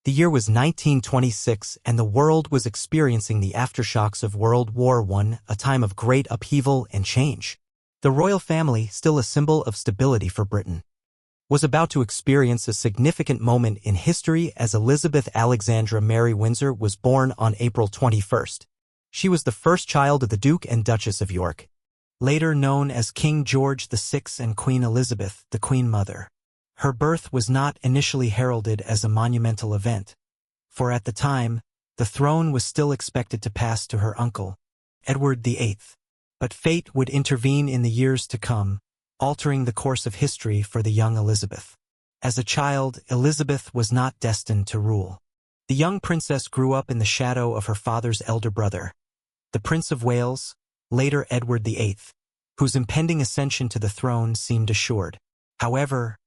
The year was 1926, and the world was experiencing the aftershocks of World War I, a time of great upheaval and change. The royal family, still a symbol of stability for Britain, was about to experience a significant moment in history as Elizabeth Alexandra Mary Windsor was born on April 21st. She was the first child of the Duke and Duchess of York, later known as King George VI and Queen Elizabeth, the Queen Mother. Her birth was not initially heralded as a monumental event, for at the time, the throne was still expected to pass to her uncle, Edward VIII. But fate would intervene in the years to come, altering the course of history for the young Elizabeth. As a child, Elizabeth was not destined to rule. The young princess grew up in the shadow of her father's elder brother, the Prince of Wales, later Edward VIII, whose impending ascension to the throne seemed assured. However,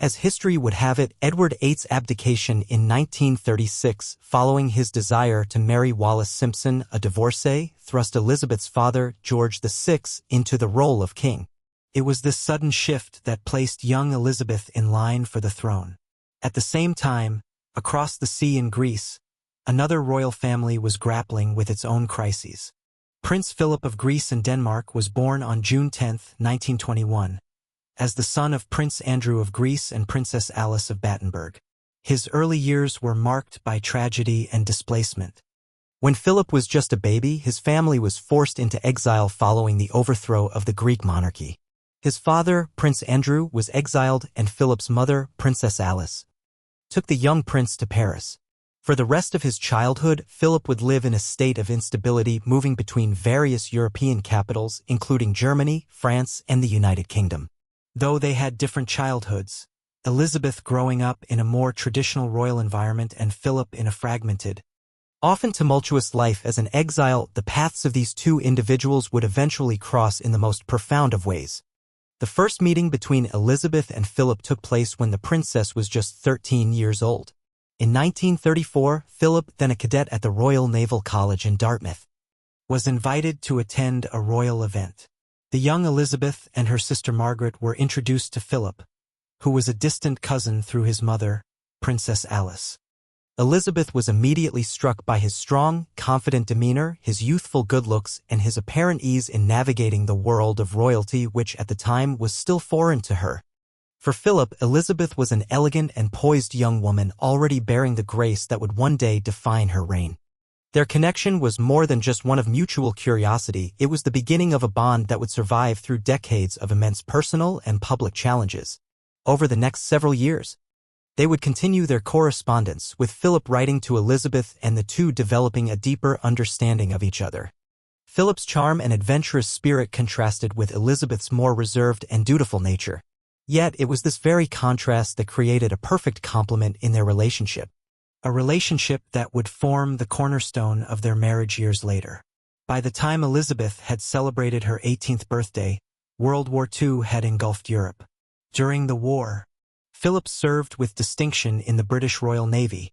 as history would have it, Edward VIII's abdication in 1936, following his desire to marry Wallis Simpson, a divorcee, thrust Elizabeth's father, George VI, into the role of king. It was this sudden shift that placed young Elizabeth in line for the throne. At the same time, across the sea in Greece, another royal family was grappling with its own crises. Prince Philip of Greece and Denmark was born on June 10, 1921. As the son of Prince Andrew of Greece and Princess Alice of Battenberg. His early years were marked by tragedy and displacement. When Philip was just a baby, his family was forced into exile following the overthrow of the Greek monarchy. His father, Prince Andrew, was exiled, and Philip's mother, Princess Alice, took the young prince to Paris. For the rest of his childhood, Philip would live in a state of instability, moving between various European capitals, including Germany, France, and the United Kingdom. Though they had different childhoods, Elizabeth growing up in a more traditional royal environment and Philip in a fragmented, often tumultuous life as an exile, the paths of these two individuals would eventually cross in the most profound of ways. The first meeting between Elizabeth and Philip took place when the princess was just 13 years old. In 1934, Philip, then a cadet at the Royal Naval College in Dartmouth, was invited to attend a royal event. The young Elizabeth and her sister Margaret were introduced to Philip, who was a distant cousin through his mother, Princess Alice. Elizabeth was immediately struck by his strong, confident demeanor, his youthful good looks, and his apparent ease in navigating the world of royalty, which at the time was still foreign to her. For Philip, Elizabeth was an elegant and poised young woman already bearing the grace that would one day define her reign. Their connection was more than just one of mutual curiosity, it was the beginning of a bond that would survive through decades of immense personal and public challenges. Over the next several years, they would continue their correspondence, with Philip writing to Elizabeth and the two developing a deeper understanding of each other. Philip's charm and adventurous spirit contrasted with Elizabeth's more reserved and dutiful nature. Yet it was this very contrast that created a perfect complement in their relationship. A relationship that would form the cornerstone of their marriage years later. By the time Elizabeth had celebrated her 18th birthday, World War II had engulfed Europe. During the war, Philip served with distinction in the British Royal Navy,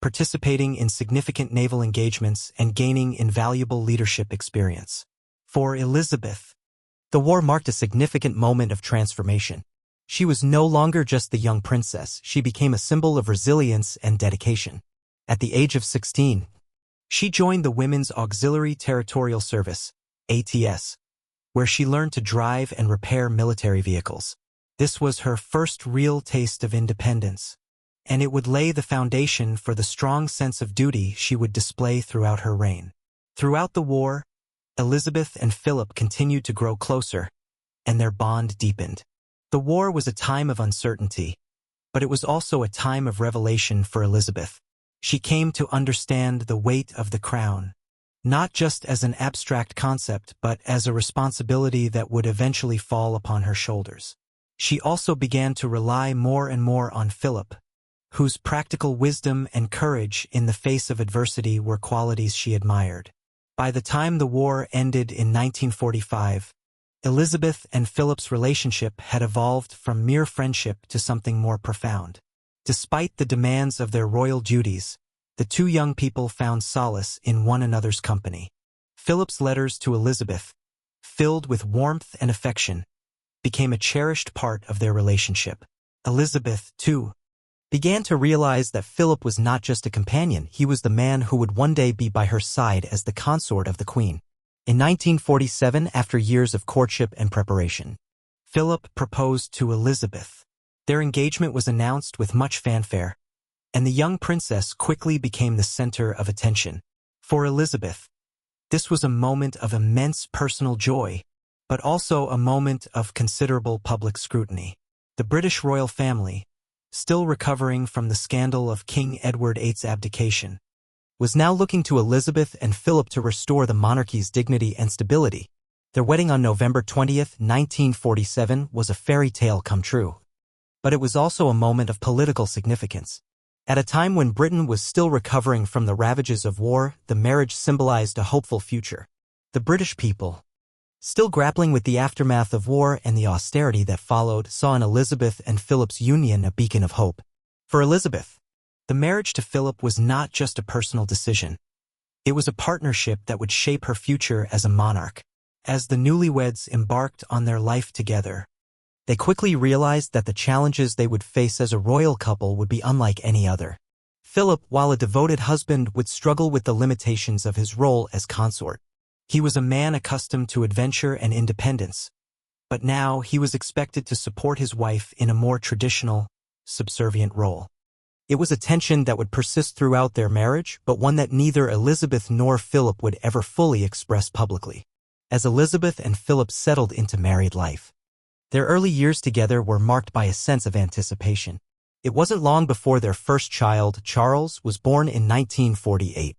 participating in significant naval engagements and gaining invaluable leadership experience. For Elizabeth, the war marked a significant moment of transformation. She was no longer just the young princess, she became a symbol of resilience and dedication. At the age of 16, she joined the Women's Auxiliary Territorial Service, ATS, where she learned to drive and repair military vehicles. This was her first real taste of independence, and it would lay the foundation for the strong sense of duty she would display throughout her reign. Throughout the war, Elizabeth and Philip continued to grow closer, and their bond deepened. The war was a time of uncertainty, but it was also a time of revelation for Elizabeth. She came to understand the weight of the crown, not just as an abstract concept, but as a responsibility that would eventually fall upon her shoulders. She also began to rely more and more on Philip, whose practical wisdom and courage in the face of adversity were qualities she admired. By the time the war ended in 1945, Elizabeth and Philip's relationship had evolved from mere friendship to something more profound. Despite the demands of their royal duties, the two young people found solace in one another's company. Philip's letters to Elizabeth, filled with warmth and affection, became a cherished part of their relationship. Elizabeth, too, began to realize that Philip was not just a companion, he was the man who would one day be by her side as the consort of the Queen. In 1947, after years of courtship and preparation, Philip proposed to Elizabeth. Their engagement was announced with much fanfare, and the young princess quickly became the center of attention. For Elizabeth, this was a moment of immense personal joy, but also a moment of considerable public scrutiny. The British royal family, still recovering from the scandal of King Edward VIII's abdication, was now looking to Elizabeth and Philip to restore the monarchy's dignity and stability. Their wedding on November 20th, 1947 was a fairy tale come true. But it was also a moment of political significance. At a time when Britain was still recovering from the ravages of war, the marriage symbolized a hopeful future. The British people, still grappling with the aftermath of war and the austerity that followed, saw in Elizabeth and Philip's union a beacon of hope. For Elizabeth, the marriage to Philip was not just a personal decision. It was a partnership that would shape her future as a monarch. As the newlyweds embarked on their life together, they quickly realized that the challenges they would face as a royal couple would be unlike any other. Philip, while a devoted husband, would struggle with the limitations of his role as consort. He was a man accustomed to adventure and independence, but now he was expected to support his wife in a more traditional, subservient role. It was a tension that would persist throughout their marriage, but one that neither Elizabeth nor Philip would ever fully express publicly. As Elizabeth and Philip settled into married life, their early years together were marked by a sense of anticipation. It wasn't long before their first child, Charles, was born in 1948.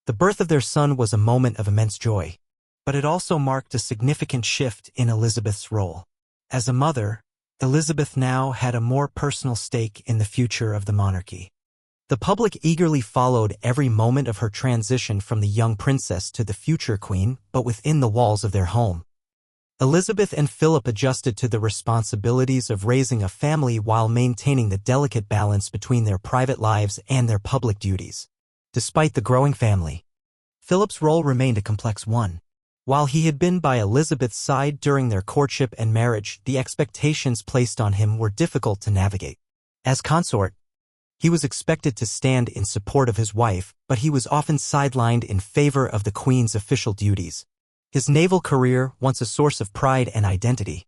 The birth of their son was a moment of immense joy, but it also marked a significant shift in Elizabeth's role. As a mother, Elizabeth now had a more personal stake in the future of the monarchy. The public eagerly followed every moment of her transition from the young princess to the future queen, but within the walls of their home. Elizabeth and Philip adjusted to the responsibilities of raising a family while maintaining the delicate balance between their private lives and their public duties. Despite the growing family, Philip's role remained a complex one. While he had been by Elizabeth's side during their courtship and marriage, the expectations placed on him were difficult to navigate. As consort, he was expected to stand in support of his wife, but he was often sidelined in favor of the Queen's official duties. His naval career, once a source of pride and identity,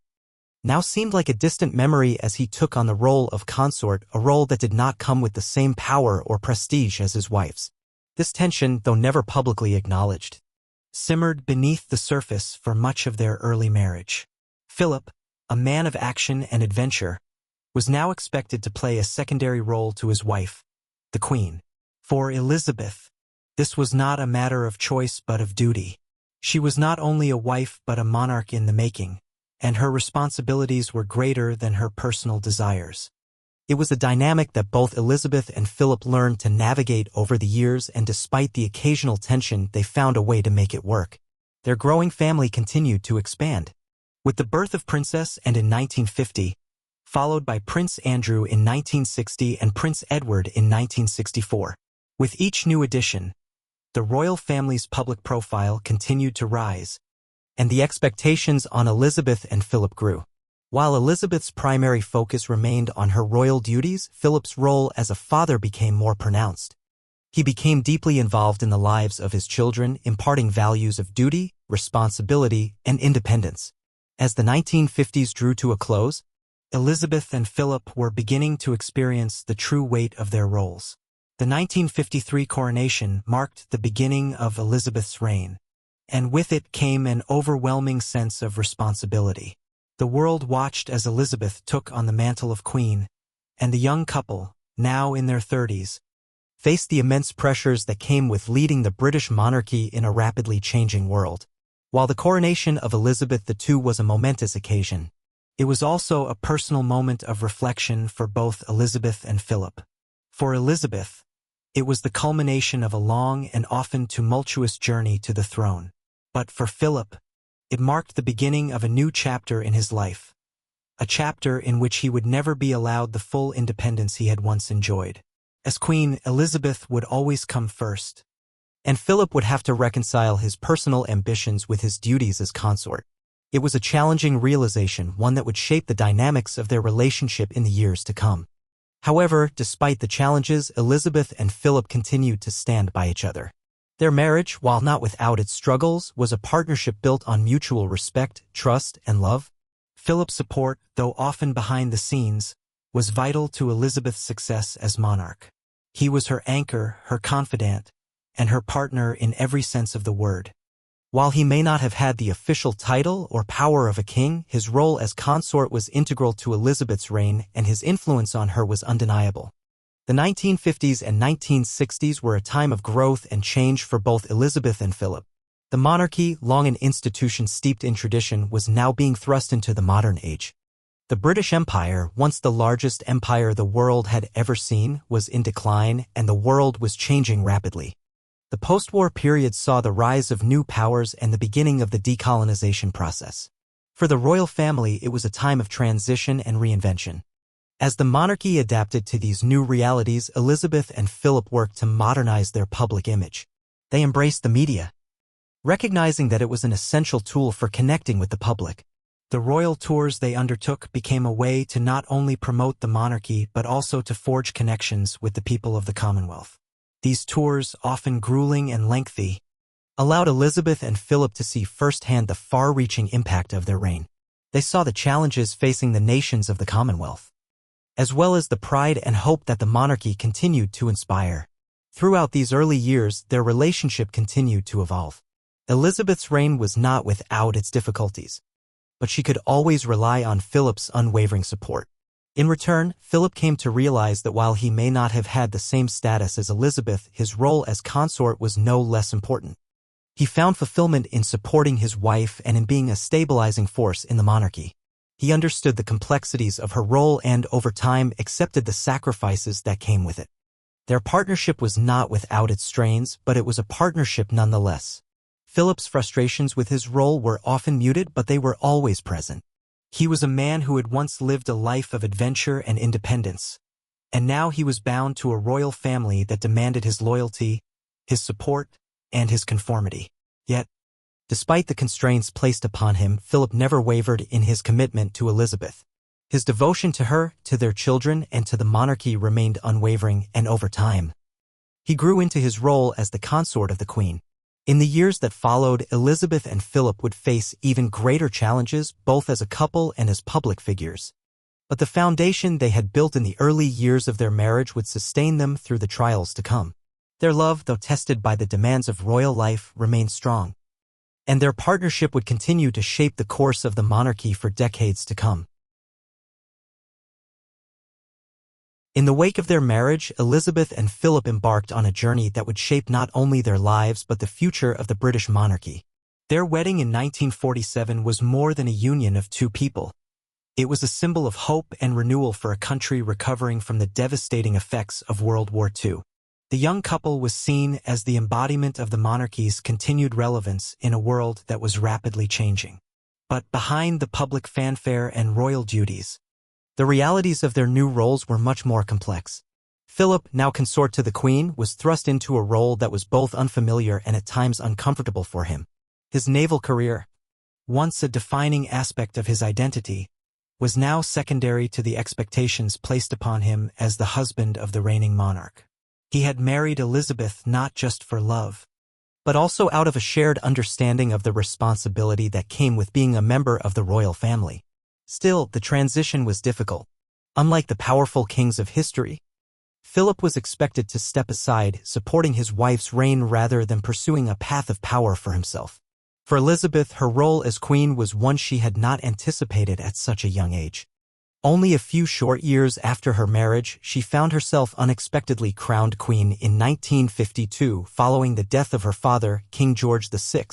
now seemed like a distant memory as he took on the role of consort, a role that did not come with the same power or prestige as his wife's. This tension, though never publicly acknowledged, simmered beneath the surface for much of their early marriage. Philip, a man of action and adventure, was now expected to play a secondary role to his wife, the Queen. For Elizabeth, this was not a matter of choice but of duty. She was not only a wife but a monarch in the making, and her responsibilities were greater than her personal desires. It was a dynamic that both Elizabeth and Philip learned to navigate over the years, and despite the occasional tension, they found a way to make it work. Their growing family continued to expand. With the birth of Princess Anne in 1950, followed by Prince Andrew in 1960 and Prince Edward in 1964. With each new addition, the royal family's public profile continued to rise, and the expectations on Elizabeth and Philip grew. While Elizabeth's primary focus remained on her royal duties, Philip's role as a father became more pronounced. He became deeply involved in the lives of his children, imparting values of duty, responsibility, and independence. As the 1950s drew to a close, Elizabeth and Philip were beginning to experience the true weight of their roles. The 1953 coronation marked the beginning of Elizabeth's reign, and with it came an overwhelming sense of responsibility. The world watched as Elizabeth took on the mantle of queen, and the young couple, now in their 30s, faced the immense pressures that came with leading the British monarchy in a rapidly changing world. While the coronation of Elizabeth II was a momentous occasion, it was also a personal moment of reflection for both Elizabeth and Philip. For Elizabeth, it was the culmination of a long and often tumultuous journey to the throne. But for Philip, it marked the beginning of a new chapter in his life, a chapter in which he would never be allowed the full independence he had once enjoyed. As queen, Elizabeth would always come first, and Philip would have to reconcile his personal ambitions with his duties as consort. It was a challenging realization, one that would shape the dynamics of their relationship in the years to come. However, despite the challenges, Elizabeth and Philip continued to stand by each other. Their marriage, while not without its struggles, was a partnership built on mutual respect, trust, and love. Philip's support, though often behind the scenes, was vital to Elizabeth's success as monarch. He was her anchor, her confidant, and her partner in every sense of the word. While he may not have had the official title or power of a king, his role as consort was integral to Elizabeth's reign, and his influence on her was undeniable. The 1950s and 1960s were a time of growth and change for both Elizabeth and Philip. The monarchy, long an institution steeped in tradition, was now being thrust into the modern age. The British Empire, once the largest empire the world had ever seen, was in decline, and the world was changing rapidly. The post-war period saw the rise of new powers and the beginning of the decolonization process. For the royal family, it was a time of transition and reinvention. As the monarchy adapted to these new realities, Elizabeth and Philip worked to modernize their public image. They embraced the media, recognizing that it was an essential tool for connecting with the public. The royal tours they undertook became a way to not only promote the monarchy but also to forge connections with the people of the Commonwealth. These tours, often grueling and lengthy, allowed Elizabeth and Philip to see firsthand the far-reaching impact of their reign. They saw the challenges facing the nations of the Commonwealth, as well as the pride and hope that the monarchy continued to inspire. Throughout these early years, their relationship continued to evolve. Elizabeth's reign was not without its difficulties, but she could always rely on Philip's unwavering support. In return, Philip came to realize that while he may not have had the same status as Elizabeth, his role as consort was no less important. He found fulfillment in supporting his wife and in being a stabilizing force in the monarchy. He understood the complexities of her role and, over time, accepted the sacrifices that came with it. Their partnership was not without its strains, but it was a partnership nonetheless. Philip's frustrations with his role were often muted, but they were always present. He was a man who had once lived a life of adventure and independence, and now he was bound to a royal family that demanded his loyalty, his support, and his conformity. Yet, despite the constraints placed upon him, Philip never wavered in his commitment to Elizabeth. His devotion to her, to their children, and to the monarchy remained unwavering, and over time, he grew into his role as the consort of the Queen. In the years that followed, Elizabeth and Philip would face even greater challenges, both as a couple and as public figures. But the foundation they had built in the early years of their marriage would sustain them through the trials to come. Their love, though tested by the demands of royal life, remained strong, and their partnership would continue to shape the course of the monarchy for decades to come. In the wake of their marriage, Elizabeth and Philip embarked on a journey that would shape not only their lives but the future of the British monarchy. Their wedding in 1947 was more than a union of two people. It was a symbol of hope and renewal for a country recovering from the devastating effects of World War II. The young couple was seen as the embodiment of the monarchy's continued relevance in a world that was rapidly changing. But behind the public fanfare and royal duties, the realities of their new roles were much more complex. Philip, now consort to the Queen, was thrust into a role that was both unfamiliar and at times uncomfortable for him. His naval career, once a defining aspect of his identity, was now secondary to the expectations placed upon him as the husband of the reigning monarch. He had married Elizabeth not just for love, but also out of a shared understanding of the responsibility that came with being a member of the royal family. Still, the transition was difficult. Unlike the powerful kings of history, Philip was expected to step aside, supporting his wife's reign rather than pursuing a path of power for himself. For Elizabeth, her role as queen was one she had not anticipated at such a young age. Only a few short years after her marriage, she found herself unexpectedly crowned queen in 1952 following the death of her father, King George VI.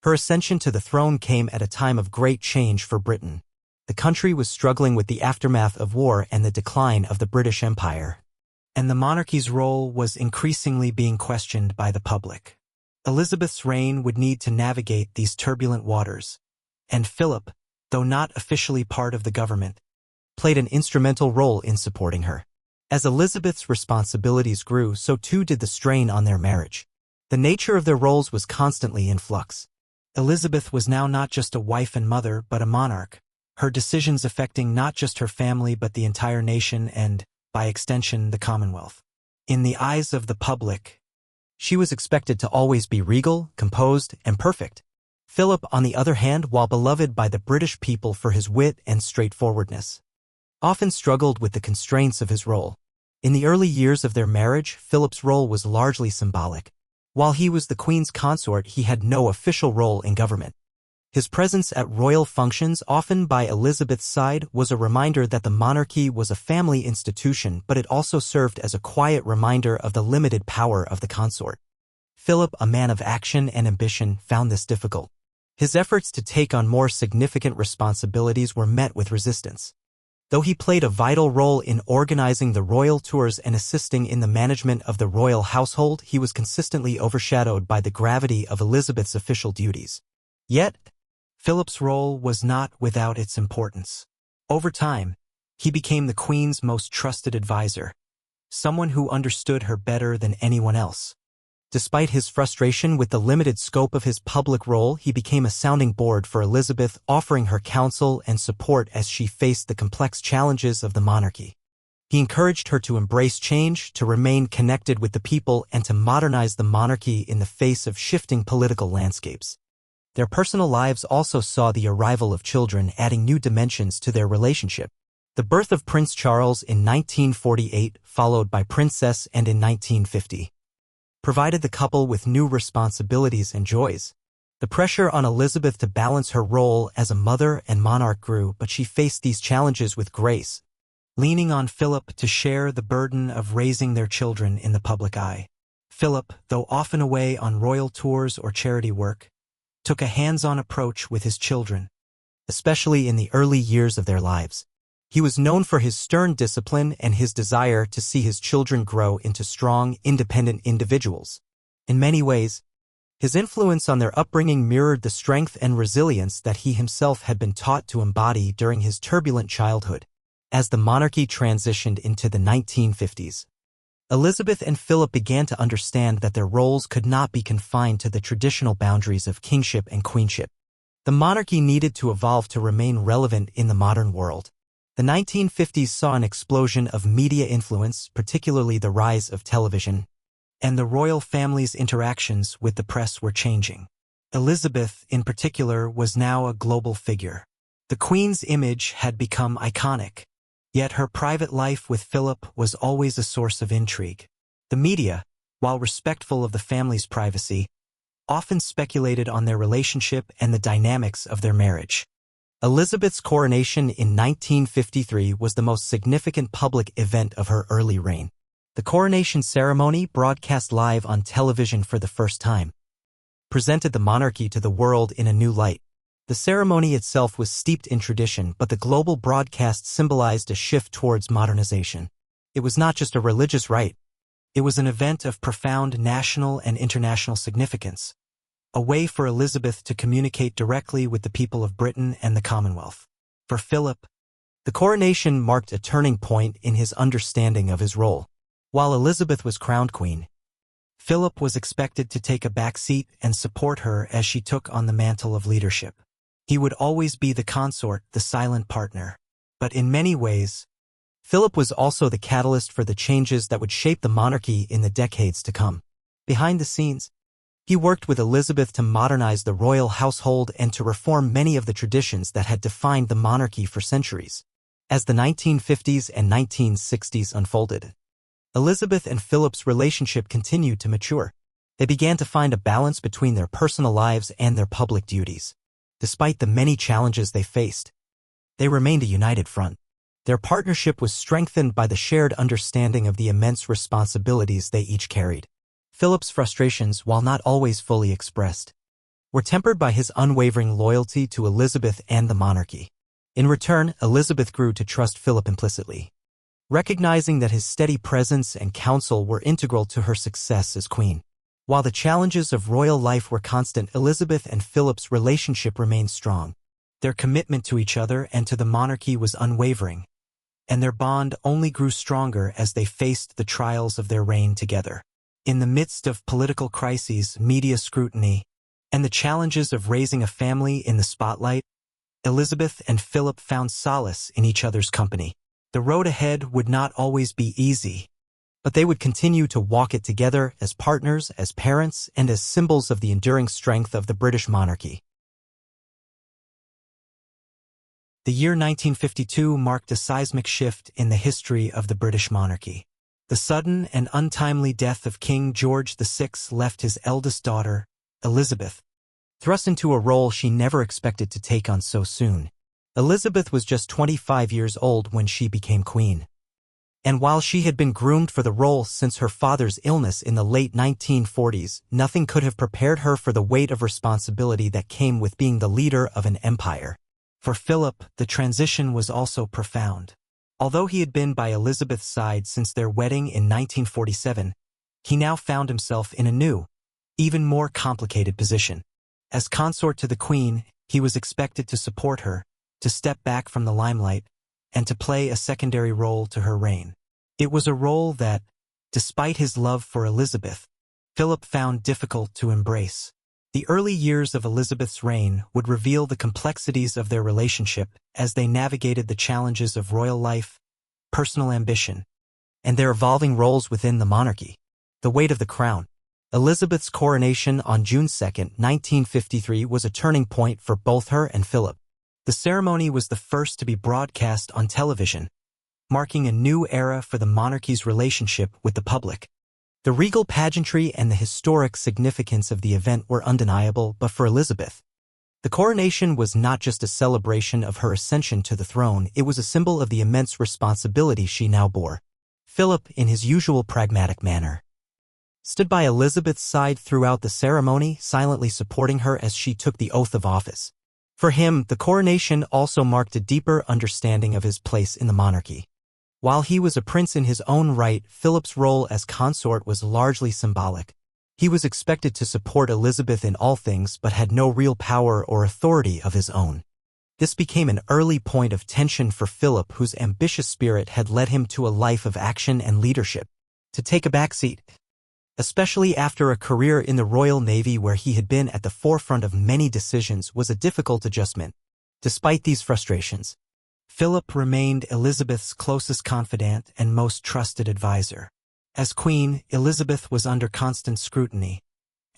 Her ascension to the throne came at a time of great change for Britain. The country was struggling with the aftermath of war and the decline of the British Empire, and the monarchy's role was increasingly being questioned by the public. Elizabeth's reign would need to navigate these turbulent waters, and Philip, though not officially part of the government, played an instrumental role in supporting her. As Elizabeth's responsibilities grew, so too did the strain on their marriage. The nature of their roles was constantly in flux. Elizabeth was now not just a wife and mother, but a monarch, her decisions affecting not just her family but the entire nation, and, by extension the Commonwealth. In the eyes of the public, she was expected to always be regal, composed, and perfect. Philip, on the other hand, while beloved by the British people for his wit and straightforwardness, often struggled with the constraints of his role. In the early years of their marriage, Philip's role was largely symbolic. While he was the Queen's consort, he had no official role in government. His presence at royal functions, often by Elizabeth's side, was a reminder that the monarchy was a family institution, but it also served as a quiet reminder of the limited power of the consort. Philip, a man of action and ambition, found this difficult. His efforts to take on more significant responsibilities were met with resistance. Though he played a vital role in organizing the royal tours and assisting in the management of the royal household, he was consistently overshadowed by the gravity of Elizabeth's official duties. Yet, Philip's role was not without its importance. Over time, he became the Queen's most trusted advisor, someone who understood her better than anyone else. Despite his frustration with the limited scope of his public role, he became a sounding board for Elizabeth, offering her counsel and support as she faced the complex challenges of the monarchy. He encouraged her to embrace change, to remain connected with the people, and to modernize the monarchy in the face of shifting political landscapes. Their personal lives also saw the arrival of children, adding new dimensions to their relationship. The birth of Prince Charles in 1948, followed by Princess Anne in 1950, provided the couple with new responsibilities and joys. The pressure on Elizabeth to balance her role as a mother and monarch grew, but she faced these challenges with grace, leaning on Philip to share the burden of raising their children in the public eye. Philip, though often away on royal tours or charity work, took a hands-on approach with his children, especially in the early years of their lives. He was known for his stern discipline and his desire to see his children grow into strong, independent individuals. In many ways, his influence on their upbringing mirrored the strength and resilience that he himself had been taught to embody during his turbulent childhood. As the monarchy transitioned into the 1950s, Elizabeth and Philip began to understand that their roles could not be confined to the traditional boundaries of kingship and queenship. The monarchy needed to evolve to remain relevant in the modern world. The 1950s saw an explosion of media influence, particularly the rise of television, and the royal family's interactions with the press were changing. Elizabeth, in particular, was now a global figure. The Queen's image had become iconic, yet her private life with Philip was always a source of intrigue. The media, while respectful of the family's privacy, often speculated on their relationship and the dynamics of their marriage. Elizabeth's coronation in 1953 was the most significant public event of her early reign. The coronation ceremony, broadcast live on television for the first time, presented the monarchy to the world in a new light. The ceremony itself was steeped in tradition, but the global broadcast symbolized a shift towards modernization. It was not just a religious rite. It was an event of profound national and international significance, a way for Elizabeth to communicate directly with the people of Britain and the Commonwealth. For Philip, the coronation marked a turning point in his understanding of his role. While Elizabeth was crowned queen, Philip was expected to take a back seat and support her as she took on the mantle of leadership. He would always be the consort, the silent partner. But in many ways, Philip was also the catalyst for the changes that would shape the monarchy in the decades to come. Behind the scenes, he worked with Elizabeth to modernize the royal household and to reform many of the traditions that had defined the monarchy for centuries. As the 1950s and 1960s unfolded, Elizabeth and Philip's relationship continued to mature. They began to find a balance between their personal lives and their public duties. Despite the many challenges they faced, they remained a united front. Their partnership was strengthened by the shared understanding of the immense responsibilities they each carried. Philip's frustrations, while not always fully expressed, were tempered by his unwavering loyalty to Elizabeth and the monarchy. In return, Elizabeth grew to trust Philip implicitly, recognizing that his steady presence and counsel were integral to her success as queen. While the challenges of royal life were constant, Elizabeth and Philip's relationship remained strong. Their commitment to each other and to the monarchy was unwavering, and their bond only grew stronger as they faced the trials of their reign together. In the midst of political crises, media scrutiny, and the challenges of raising a family in the spotlight, Elizabeth and Philip found solace in each other's company. The road ahead would not always be easy, but they would continue to walk it together as partners, as parents, and as symbols of the enduring strength of the British monarchy. The year 1952 marked a seismic shift in the history of the British monarchy. The sudden and untimely death of King George VI left his eldest daughter, Elizabeth, thrust into a role she never expected to take on so soon. Elizabeth was just 25 years old when she became queen. And while she had been groomed for the role since her father's illness in the late 1940s, nothing could have prepared her for the weight of responsibility that came with being the leader of an empire. For Philip, the transition was also profound. Although he had been by Elizabeth's side since their wedding in 1947, he now found himself in a new, even more complicated position. As consort to the Queen, he was expected to support her, to step back from the limelight, and to play a secondary role to her reign. It was a role that, despite his love for Elizabeth, Philip found difficult to embrace. The early years of Elizabeth's reign would reveal the complexities of their relationship as they navigated the challenges of royal life, personal ambition, and their evolving roles within the monarchy. The weight of the crown. Elizabeth's coronation on June 2, 1953 was a turning point for both her and Philip. The ceremony was the first to be broadcast on television, marking a new era for the monarchy's relationship with the public. The regal pageantry and the historic significance of the event were undeniable, but for Elizabeth, the coronation was not just a celebration of her ascension to the throne, it was a symbol of the immense responsibility she now bore. Philip, in his usual pragmatic manner, stood by Elizabeth's side throughout the ceremony, silently supporting her as she took the oath of office. For him, the coronation also marked a deeper understanding of his place in the monarchy. While he was a prince in his own right, Philip's role as consort was largely symbolic. He was expected to support Elizabeth in all things but had no real power or authority of his own. This became an early point of tension for Philip, whose ambitious spirit had led him to a life of action and leadership. To take a backseat, especially after a career in the Royal Navy where he had been at the forefront of many decisions, was a difficult adjustment. Despite these frustrations, Philip remained Elizabeth's closest confidant and most trusted advisor. As queen, Elizabeth was under constant scrutiny,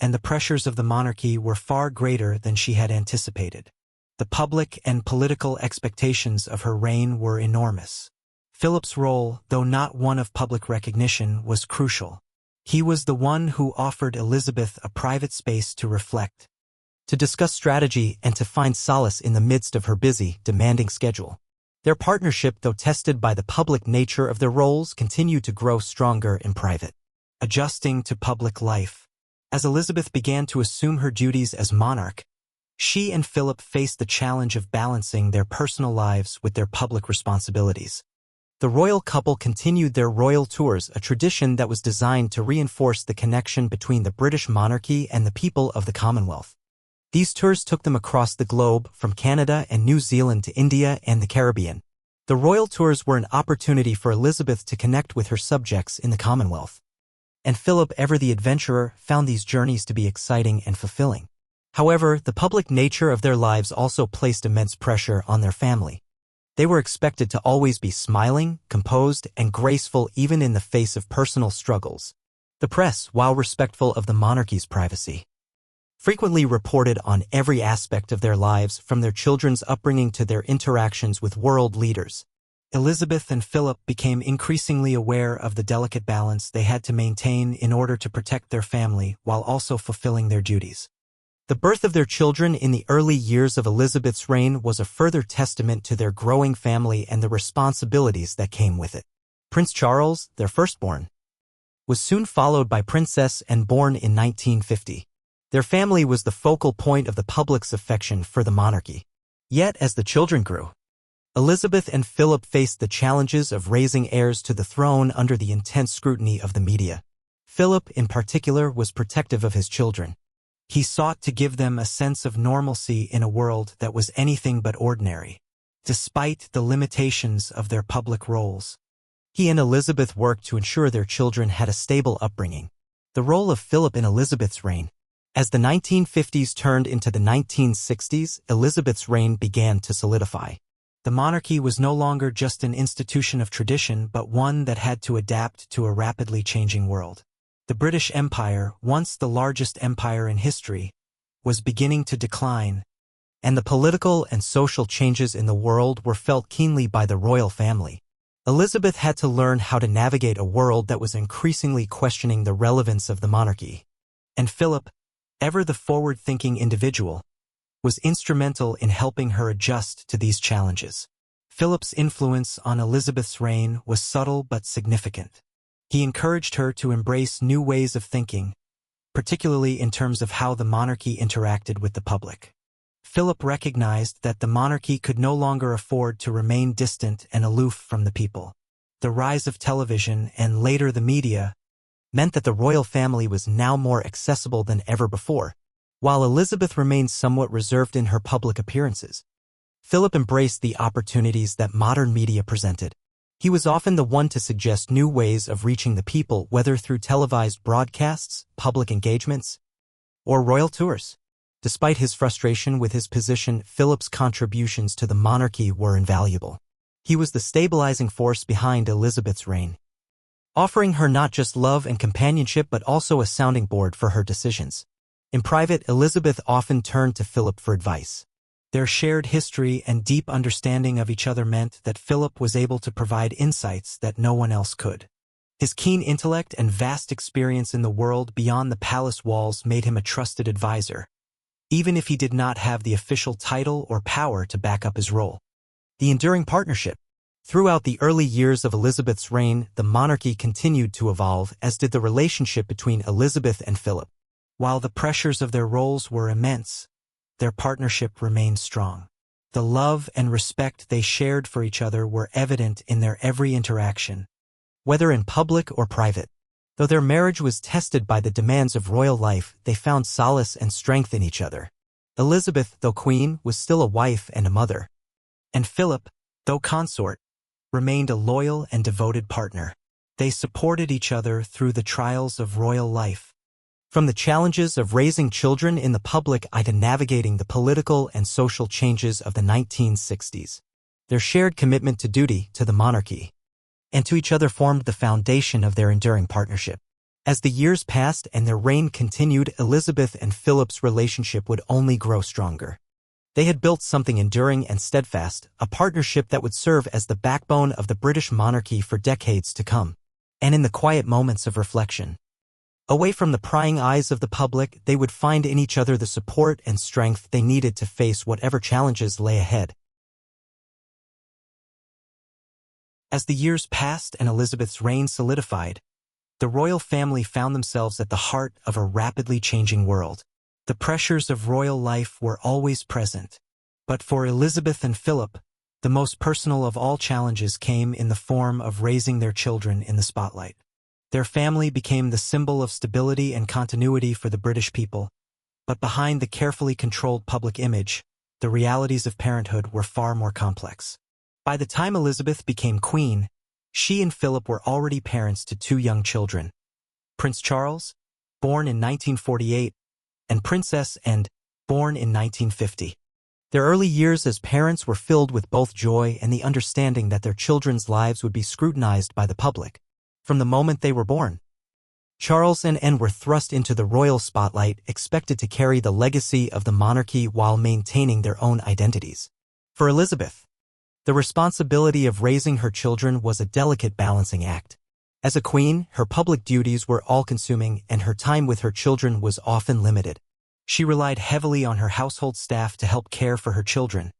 and the pressures of the monarchy were far greater than she had anticipated. The public and political expectations of her reign were enormous. Philip's role, though not one of public recognition, was crucial. He was the one who offered Elizabeth a private space to reflect, to discuss strategy, and to find solace in the midst of her busy, demanding schedule. Their partnership, though tested by the public nature of their roles, continued to grow stronger in private. Adjusting to public life. As Elizabeth began to assume her duties as monarch, she and Philip faced the challenge of balancing their personal lives with their public responsibilities. The royal couple continued their royal tours, a tradition that was designed to reinforce the connection between the British monarchy and the people of the Commonwealth. These tours took them across the globe, from Canada and New Zealand to India and the Caribbean. The royal tours were an opportunity for Elizabeth to connect with her subjects in the Commonwealth. And Philip, ever the adventurer, found these journeys to be exciting and fulfilling. However, the public nature of their lives also placed immense pressure on their family. They were expected to always be smiling, composed, and graceful even in the face of personal struggles. The press, while respectful of the monarchy's privacy, frequently reported on every aspect of their lives, from their children's upbringing to their interactions with world leaders. Elizabeth and Philip became increasingly aware of the delicate balance they had to maintain in order to protect their family while also fulfilling their duties. The birth of their children in the early years of Elizabeth's reign was a further testament to their growing family and the responsibilities that came with it. Prince Charles, their firstborn, was soon followed by Princess Anne, born in 1950. Their family was the focal point of the public's affection for the monarchy. Yet, as the children grew, Elizabeth and Philip faced the challenges of raising heirs to the throne under the intense scrutiny of the media. Philip, in particular, was protective of his children. He sought to give them a sense of normalcy in a world that was anything but ordinary, despite the limitations of their public roles. He and Elizabeth worked to ensure their children had a stable upbringing. The role of Philip in Elizabeth's reign. As the 1950s turned into the 1960s, Elizabeth's reign began to solidify. The monarchy was no longer just an institution of tradition but one that had to adapt to a rapidly changing world. The British Empire, once the largest empire in history, was beginning to decline, and the political and social changes in the world were felt keenly by the royal family. Elizabeth had to learn how to navigate a world that was increasingly questioning the relevance of the monarchy. And Philip, ever the forward-thinking individual, was instrumental in helping her adjust to these challenges. Philip's influence on Elizabeth's reign was subtle but significant. He encouraged her to embrace new ways of thinking, particularly in terms of how the monarchy interacted with the public. Philip recognized that the monarchy could no longer afford to remain distant and aloof from the people. The rise of television and later the media meant that the royal family was now more accessible than ever before. While Elizabeth remained somewhat reserved in her public appearances, Philip embraced the opportunities that modern media presented. He was often the one to suggest new ways of reaching the people, whether through televised broadcasts, public engagements, or royal tours. Despite his frustration with his position, Philip's contributions to the monarchy were invaluable. He was the stabilizing force behind Elizabeth's reign, offering her not just love and companionship but also a sounding board for her decisions. In private, Elizabeth often turned to Philip for advice. Their shared history and deep understanding of each other meant that Philip was able to provide insights that no one else could. His keen intellect and vast experience in the world beyond the palace walls made him a trusted advisor, even if he did not have the official title or power to back up his role. The enduring partnership. Throughout the early years of Elizabeth's reign, the monarchy continued to evolve, as did the relationship between Elizabeth and Philip. While the pressures of their roles were immense, their partnership remained strong. The love and respect they shared for each other were evident in their every interaction, whether in public or private. Though their marriage was tested by the demands of royal life, they found solace and strength in each other. Elizabeth, though queen, was still a wife and a mother. And Philip, though consort, remained a loyal and devoted partner. They supported each other through the trials of royal life, from the challenges of raising children in the public eye to navigating the political and social changes of the 1960s. Their shared commitment to duty, to the monarchy, and to each other formed the foundation of their enduring partnership. As the years passed and their reign continued, Elizabeth and Philip's relationship would only grow stronger. They had built something enduring and steadfast, a partnership that would serve as the backbone of the British monarchy for decades to come. And in the quiet moments of reflection, away from the prying eyes of the public, they would find in each other the support and strength they needed to face whatever challenges lay ahead. As the years passed and Elizabeth's reign solidified, the royal family found themselves at the heart of a rapidly changing world. The pressures of royal life were always present, but for Elizabeth and Philip, the most personal of all challenges came in the form of raising their children in the spotlight. Their family became the symbol of stability and continuity for the British people, but behind the carefully controlled public image, the realities of parenthood were far more complex. By the time Elizabeth became queen, she and Philip were already parents to two young children, Prince Charles, born in 1948, and Princess Anne, born in 1950. Their early years as parents were filled with both joy and the understanding that their children's lives would be scrutinized by the public. From the moment they were born, Charles and Anne were thrust into the royal spotlight, expected to carry the legacy of the monarchy while maintaining their own identities. For Elizabeth, the responsibility of raising her children was a delicate balancing act. As a queen, her public duties were all-consuming and her time with her children was often limited. She relied heavily on her household staff to help care for her children,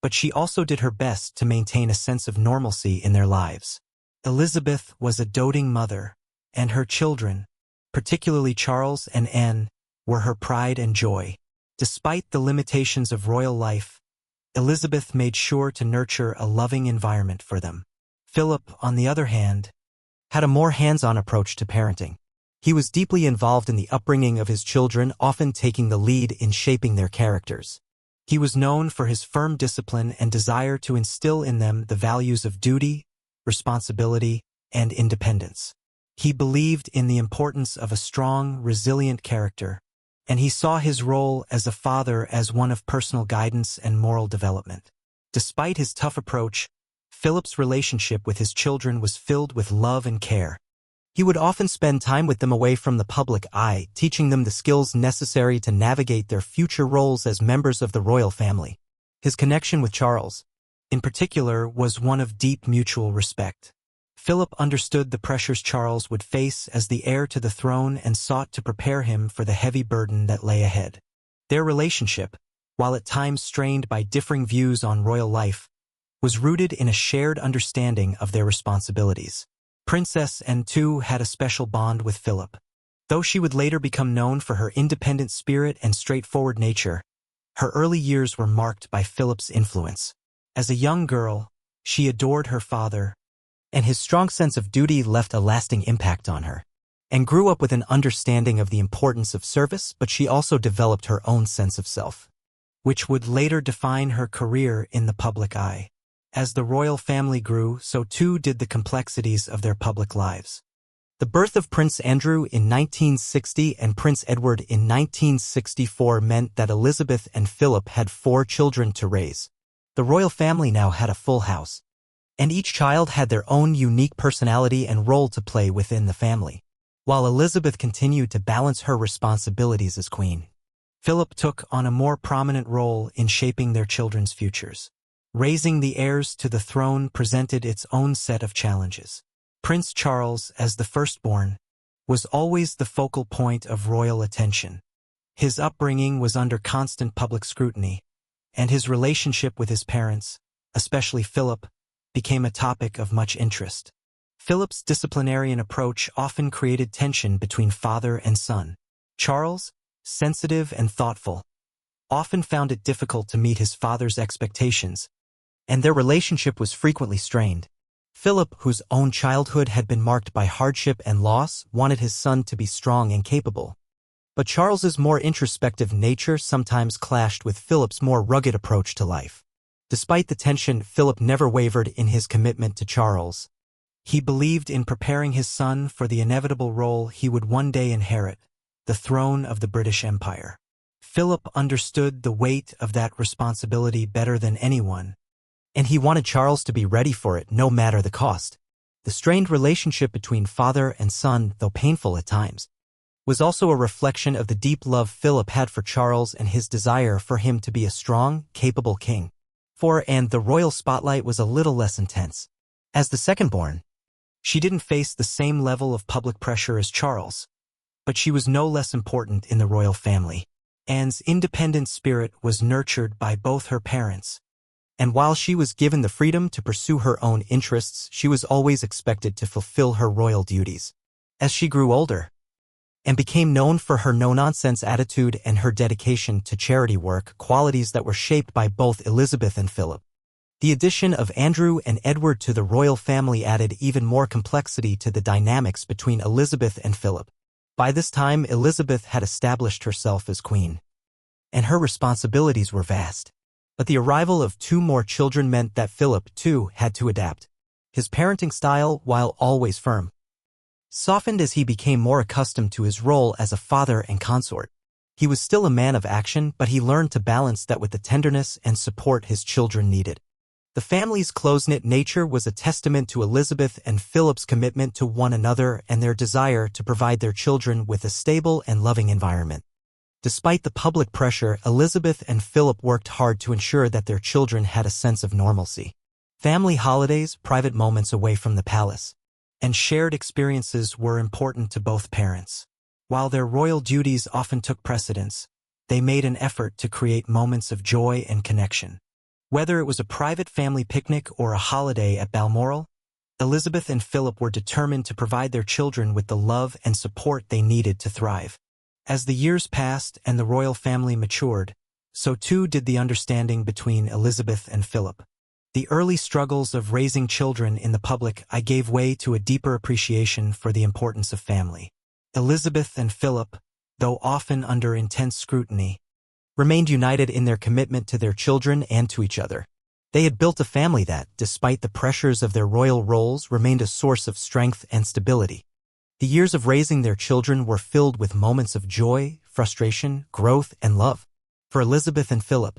but she also did her best to maintain a sense of normalcy in their lives. Elizabeth was a doting mother, and her children, particularly Charles and Anne, were her pride and joy. Despite the limitations of royal life, Elizabeth made sure to nurture a loving environment for them. Philip, on the other hand, had a more hands-on approach to parenting. He was deeply involved in the upbringing of his children, often taking the lead in shaping their characters. He was known for his firm discipline and desire to instill in them the values of duty, responsibility, and independence. He believed in the importance of a strong, resilient character, and he saw his role as a father as one of personal guidance and moral development. Despite his tough approach, Philip's relationship with his children was filled with love and care. He would often spend time with them away from the public eye, teaching them the skills necessary to navigate their future roles as members of the royal family. His connection with Charles, in particular, was one of deep mutual respect. Philip understood the pressures Charles would face as the heir to the throne and sought to prepare him for the heavy burden that lay ahead. Their relationship, while at times strained by differing views on royal life, was rooted in a shared understanding of their responsibilities. Princess Anne too had a special bond with Philip. Though she would later become known for her independent spirit and straightforward nature, her early years were marked by Philip's influence. As a young girl, she adored her father, and his strong sense of duty left a lasting impact on her. Anne grew up with an understanding of the importance of service, but she also developed her own sense of self, which would later define her career in the public eye. As the royal family grew, so too did the complexities of their public lives. The birth of Prince Andrew in 1960 and Prince Edward in 1964 meant that Elizabeth and Philip had 4 children to raise. The royal family now had a full house, and each child had their own unique personality and role to play within the family. While Elizabeth continued to balance her responsibilities as queen, Philip took on a more prominent role in shaping their children's futures. Raising the heirs to the throne presented its own set of challenges. Prince Charles, as the firstborn, was always the focal point of royal attention. His upbringing was under constant public scrutiny, and his relationship with his parents, especially Philip, became a topic of much interest. Philip's disciplinarian approach often created tension between father and son. Charles, sensitive and thoughtful, often found it difficult to meet his father's expectations, and their relationship was frequently strained. Philip, whose own childhood had been marked by hardship and loss, wanted his son to be strong and capable. But Charles's more introspective nature sometimes clashed with Philip's more rugged approach to life. Despite the tension, Philip never wavered in his commitment to Charles. He believed in preparing his son for the inevitable role he would one day inherit, the throne of the British Empire. Philip understood the weight of that responsibility better than anyone, and he wanted Charles to be ready for it no matter the cost. The strained relationship between father and son, though painful at times, was also a reflection of the deep love Philip had for Charles and his desire for him to be a strong, capable king. For Anne, the royal spotlight was a little less intense. As the second-born, she didn't face the same level of public pressure as Charles, but she was no less important in the royal family. Anne's independent spirit was nurtured by both her parents, and while she was given the freedom to pursue her own interests, she was always expected to fulfill her royal duties. As she grew older and became known for her no-nonsense attitude and her dedication to charity work, qualities that were shaped by both Elizabeth and Philip, the addition of Andrew and Edward to the royal family added even more complexity to the dynamics between Elizabeth and Philip. By this time, Elizabeth had established herself as queen, and her responsibilities were vast. But the arrival of 2 more children meant that Philip, too, had to adapt. His parenting style, while always firm, softened as he became more accustomed to his role as a father and consort. He was still a man of action, but he learned to balance that with the tenderness and support his children needed. The family's close-knit nature was a testament to Elizabeth and Philip's commitment to one another and their desire to provide their children with a stable and loving environment. Despite the public pressure, Elizabeth and Philip worked hard to ensure that their children had a sense of normalcy. Family holidays, private moments away from the palace, and shared experiences were important to both parents. While their royal duties often took precedence, they made an effort to create moments of joy and connection. Whether it was a private family picnic or a holiday at Balmoral, Elizabeth and Philip were determined to provide their children with the love and support they needed to thrive. As the years passed and the royal family matured, so too did the understanding between Elizabeth and Philip. The early struggles of raising children in the public eye gave way to a deeper appreciation for the importance of family. Elizabeth and Philip, though often under intense scrutiny, remained united in their commitment to their children and to each other. They had built a family that, despite the pressures of their royal roles, remained a source of strength and stability. The years of raising their children were filled with moments of joy, frustration, growth, and love. For Elizabeth and Philip,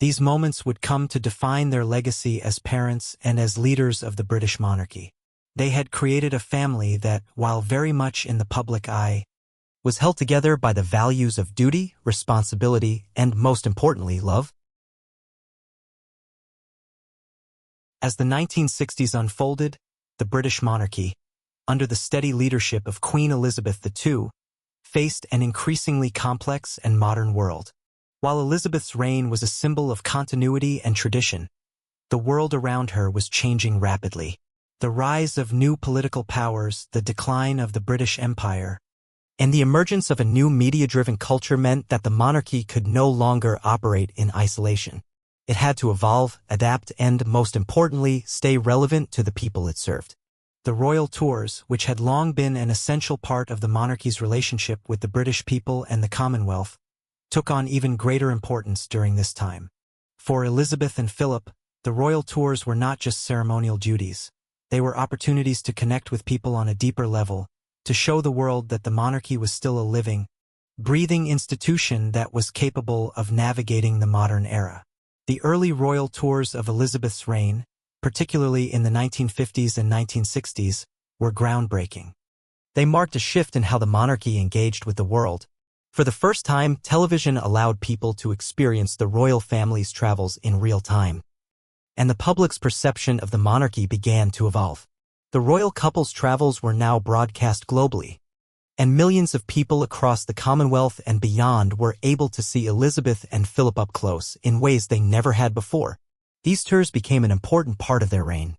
These moments would come to define their legacy as parents and as leaders of the British monarchy. They had created a family that, while very much in the public eye, was held together by the values of duty, responsibility, and, most importantly, love. As the 1960s unfolded, the British monarchy, under the steady leadership of Queen Elizabeth II, faced an increasingly complex and modern world. While Elizabeth's reign was a symbol of continuity and tradition, the world around her was changing rapidly. The rise of new political powers, the decline of the British Empire, and the emergence of a new media-driven culture meant that the monarchy could no longer operate in isolation. It had to evolve, adapt, and, most importantly, stay relevant to the people it served. The royal tours, which had long been an essential part of the monarchy's relationship with the British people and the Commonwealth, took on even greater importance during this time. For Elizabeth and Philip, the royal tours were not just ceremonial duties. They were opportunities to connect with people on a deeper level, to show the world that the monarchy was still a living, breathing institution that was capable of navigating the modern era. The early royal tours of Elizabeth's reign, particularly in the 1950s and 1960s, were groundbreaking. They marked a shift in how the monarchy engaged with the world. For the first time, television allowed people to experience the royal family's travels in real time, and the public's perception of the monarchy began to evolve. The royal couple's travels were now broadcast globally, and millions of people across the Commonwealth and beyond were able to see Elizabeth and Philip up close in ways they never had before. These tours became an important part of their reign,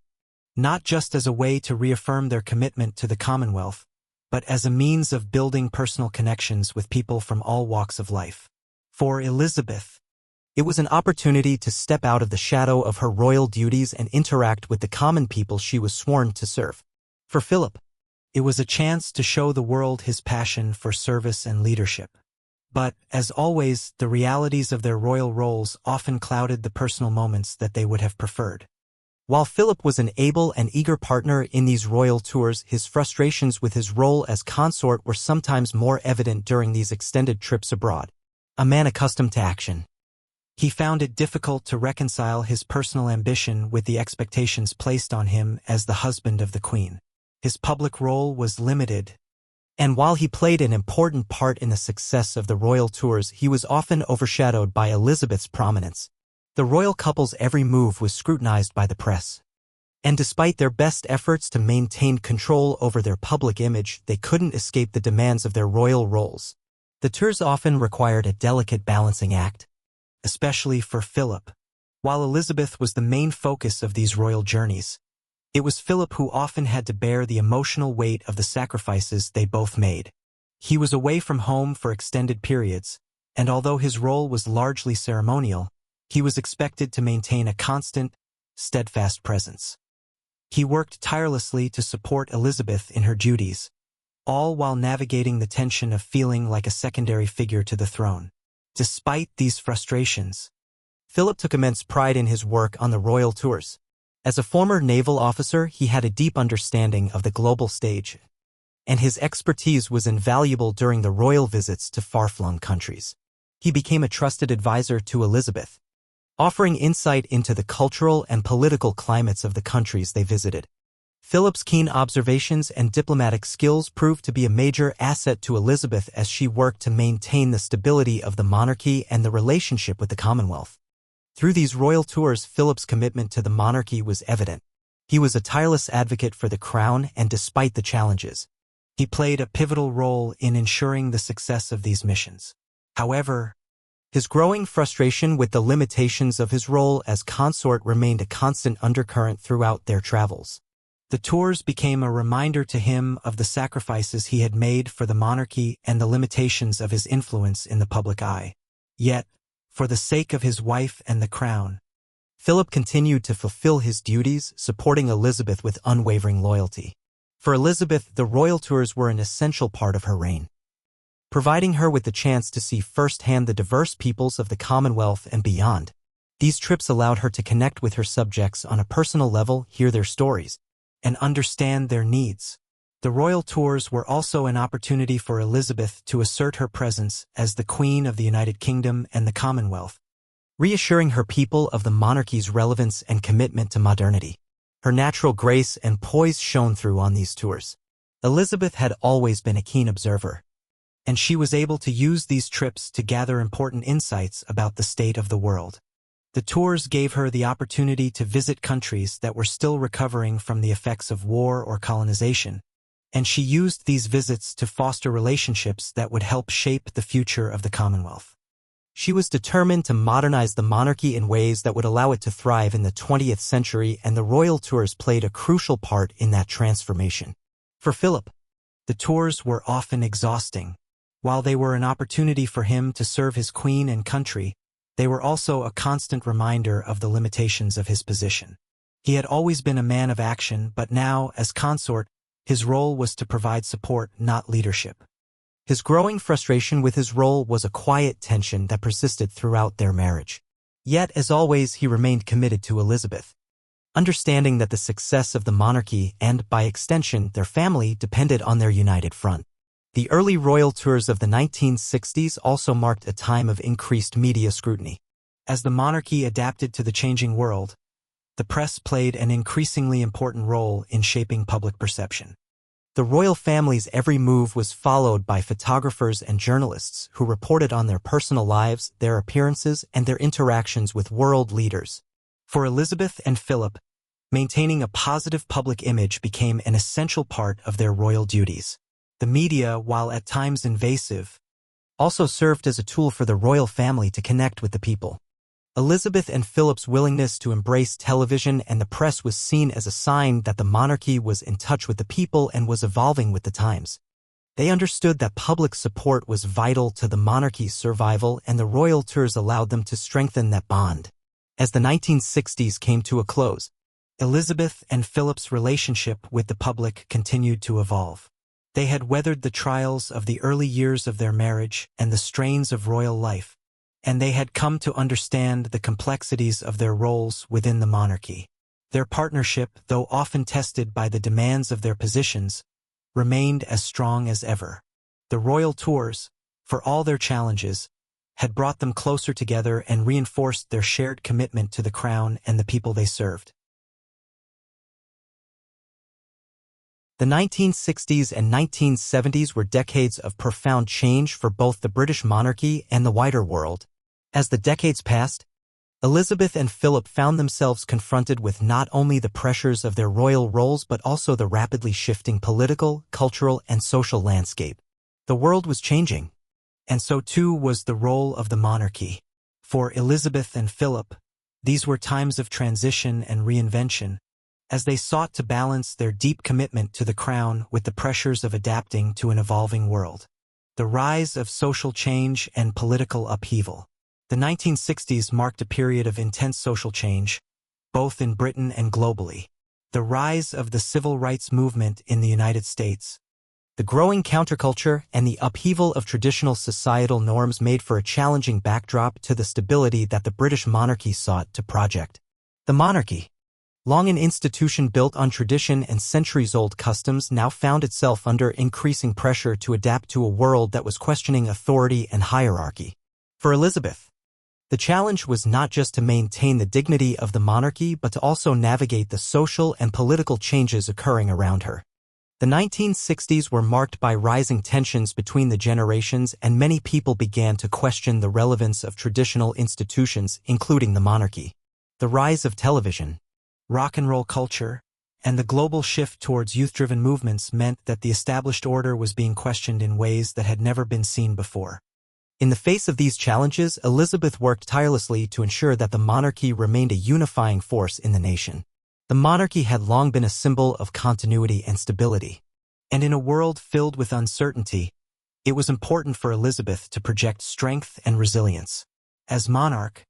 not just as a way to reaffirm their commitment to the Commonwealth, but as a means of building personal connections with people from all walks of life. For Elizabeth, it was an opportunity to step out of the shadow of her royal duties and interact with the common people she was sworn to serve. For Philip, it was a chance to show the world his passion for service and leadership. But, as always, the realities of their royal roles often clouded the personal moments that they would have preferred. While Philip was an able and eager partner in these royal tours, his frustrations with his role as consort were sometimes more evident during these extended trips abroad. A man accustomed to action, he found it difficult to reconcile his personal ambition with the expectations placed on him as the husband of the Queen. His public role was limited, and while he played an important part in the success of the royal tours, he was often overshadowed by Elizabeth's prominence. The royal couple's every move was scrutinized by the press, and despite their best efforts to maintain control over their public image, they couldn't escape the demands of their royal roles. The tours often required a delicate balancing act, especially for Philip. While Elizabeth was the main focus of these royal journeys, it was Philip who often had to bear the emotional weight of the sacrifices they both made. He was away from home for extended periods, and although his role was largely ceremonial, he was expected to maintain a constant, steadfast presence. He worked tirelessly to support Elizabeth in her duties, all while navigating the tension of feeling like a secondary figure to the throne. Despite these frustrations, Philip took immense pride in his work on the royal tours. As a former naval officer, he had a deep understanding of the global stage, and his expertise was invaluable during the royal visits to far-flung countries. He became a trusted advisor to Elizabeth, offering insight into the cultural and political climates of the countries they visited. Philip's keen observations and diplomatic skills proved to be a major asset to Elizabeth as she worked to maintain the stability of the monarchy and the relationship with the Commonwealth. Through these royal tours, Philip's commitment to the monarchy was evident. He was a tireless advocate for the crown, and despite the challenges, he played a pivotal role in ensuring the success of these missions. However, his growing frustration with the limitations of his role as consort remained a constant undercurrent throughout their travels. The tours became a reminder to him of the sacrifices he had made for the monarchy and the limitations of his influence in the public eye. Yet, for the sake of his wife and the crown, Philip continued to fulfill his duties, supporting Elizabeth with unwavering loyalty. For Elizabeth, the royal tours were an essential part of her reign, providing her with the chance to see firsthand the diverse peoples of the Commonwealth and beyond. These trips allowed her to connect with her subjects on a personal level, hear their stories, and understand their needs. The royal tours were also an opportunity for Elizabeth to assert her presence as the Queen of the United Kingdom and the Commonwealth. reassuring her people of the monarchy's relevance and commitment to modernity. Her natural grace and poise shone through on these tours. Elizabeth had always been a keen observer, and she was able to use these trips to gather important insights about the state of the world. The tours gave her the opportunity to visit countries that were still recovering from the effects of war or colonization, and she used these visits to foster relationships that would help shape the future of the Commonwealth. She was determined to modernize the monarchy in ways that would allow it to thrive in the 20th century, and the royal tours played a crucial part in that transformation. For Philip, the tours were often exhausting. While they were an opportunity for him to serve his queen and country, they were also a constant reminder of the limitations of his position. He had always been a man of action, but now, as consort, his role was to provide support, not leadership. His growing frustration with his role was a quiet tension that persisted throughout their marriage. Yet, as always, he remained committed to Elizabeth, understanding that the success of the monarchy and, by extension, their family depended on their united front. The early royal tours of the 1960s also marked a time of increased media scrutiny. As the monarchy adapted to the changing world, the press played an increasingly important role in shaping public perception. The royal family's every move was followed by photographers and journalists who reported on their personal lives, their appearances, and their interactions with world leaders. For Elizabeth and Philip, maintaining a positive public image became an essential part of their royal duties. The media, while at times invasive, also served as a tool for the royal family to connect with the people. Elizabeth and Philip's willingness to embrace television and the press was seen as a sign that the monarchy was in touch with the people and was evolving with the times. They understood that public support was vital to the monarchy's survival, and the royal tours allowed them to strengthen that bond. As the 1960s came to a close, Elizabeth and Philip's relationship with the public continued to evolve. They had weathered the trials of the early years of their marriage and the strains of royal life, and they had come to understand the complexities of their roles within the monarchy. Their partnership, though often tested by the demands of their positions, remained as strong as ever. The royal tours, for all their challenges, had brought them closer together and reinforced their shared commitment to the crown and the people they served. The 1960s and 1970s were decades of profound change for both the British monarchy and the wider world. As the decades passed, Elizabeth and Philip found themselves confronted with not only the pressures of their royal roles but also the rapidly shifting political, cultural, and social landscape. The world was changing, and so too was the role of the monarchy. For Elizabeth and Philip, these were times of transition and reinvention, as they sought to balance their deep commitment to the crown with the pressures of adapting to an evolving world. The rise of social change and political upheaval. The 1960s marked a period of intense social change, both in Britain and globally. The rise of the civil rights movement in the United States, the growing counterculture, and the upheaval of traditional societal norms made for a challenging backdrop to the stability that the British monarchy sought to project. The monarchy, long an institution built on tradition and centuries-old customs, now found itself under increasing pressure to adapt to a world that was questioning authority and hierarchy. For Elizabeth, the challenge was not just to maintain the dignity of the monarchy but to also navigate the social and political changes occurring around her. The 1960s were marked by rising tensions between the generations, and many people began to question the relevance of traditional institutions, including the monarchy. The rise of television, rock and roll culture, and the global shift towards youth-driven movements meant that the established order was being questioned in ways that had never been seen before. In the face of these challenges, Elizabeth worked tirelessly to ensure that the monarchy remained a unifying force in the nation. The monarchy had long been a symbol of continuity and stability, and in a world filled with uncertainty, it was important for Elizabeth to project strength and resilience. As monarch,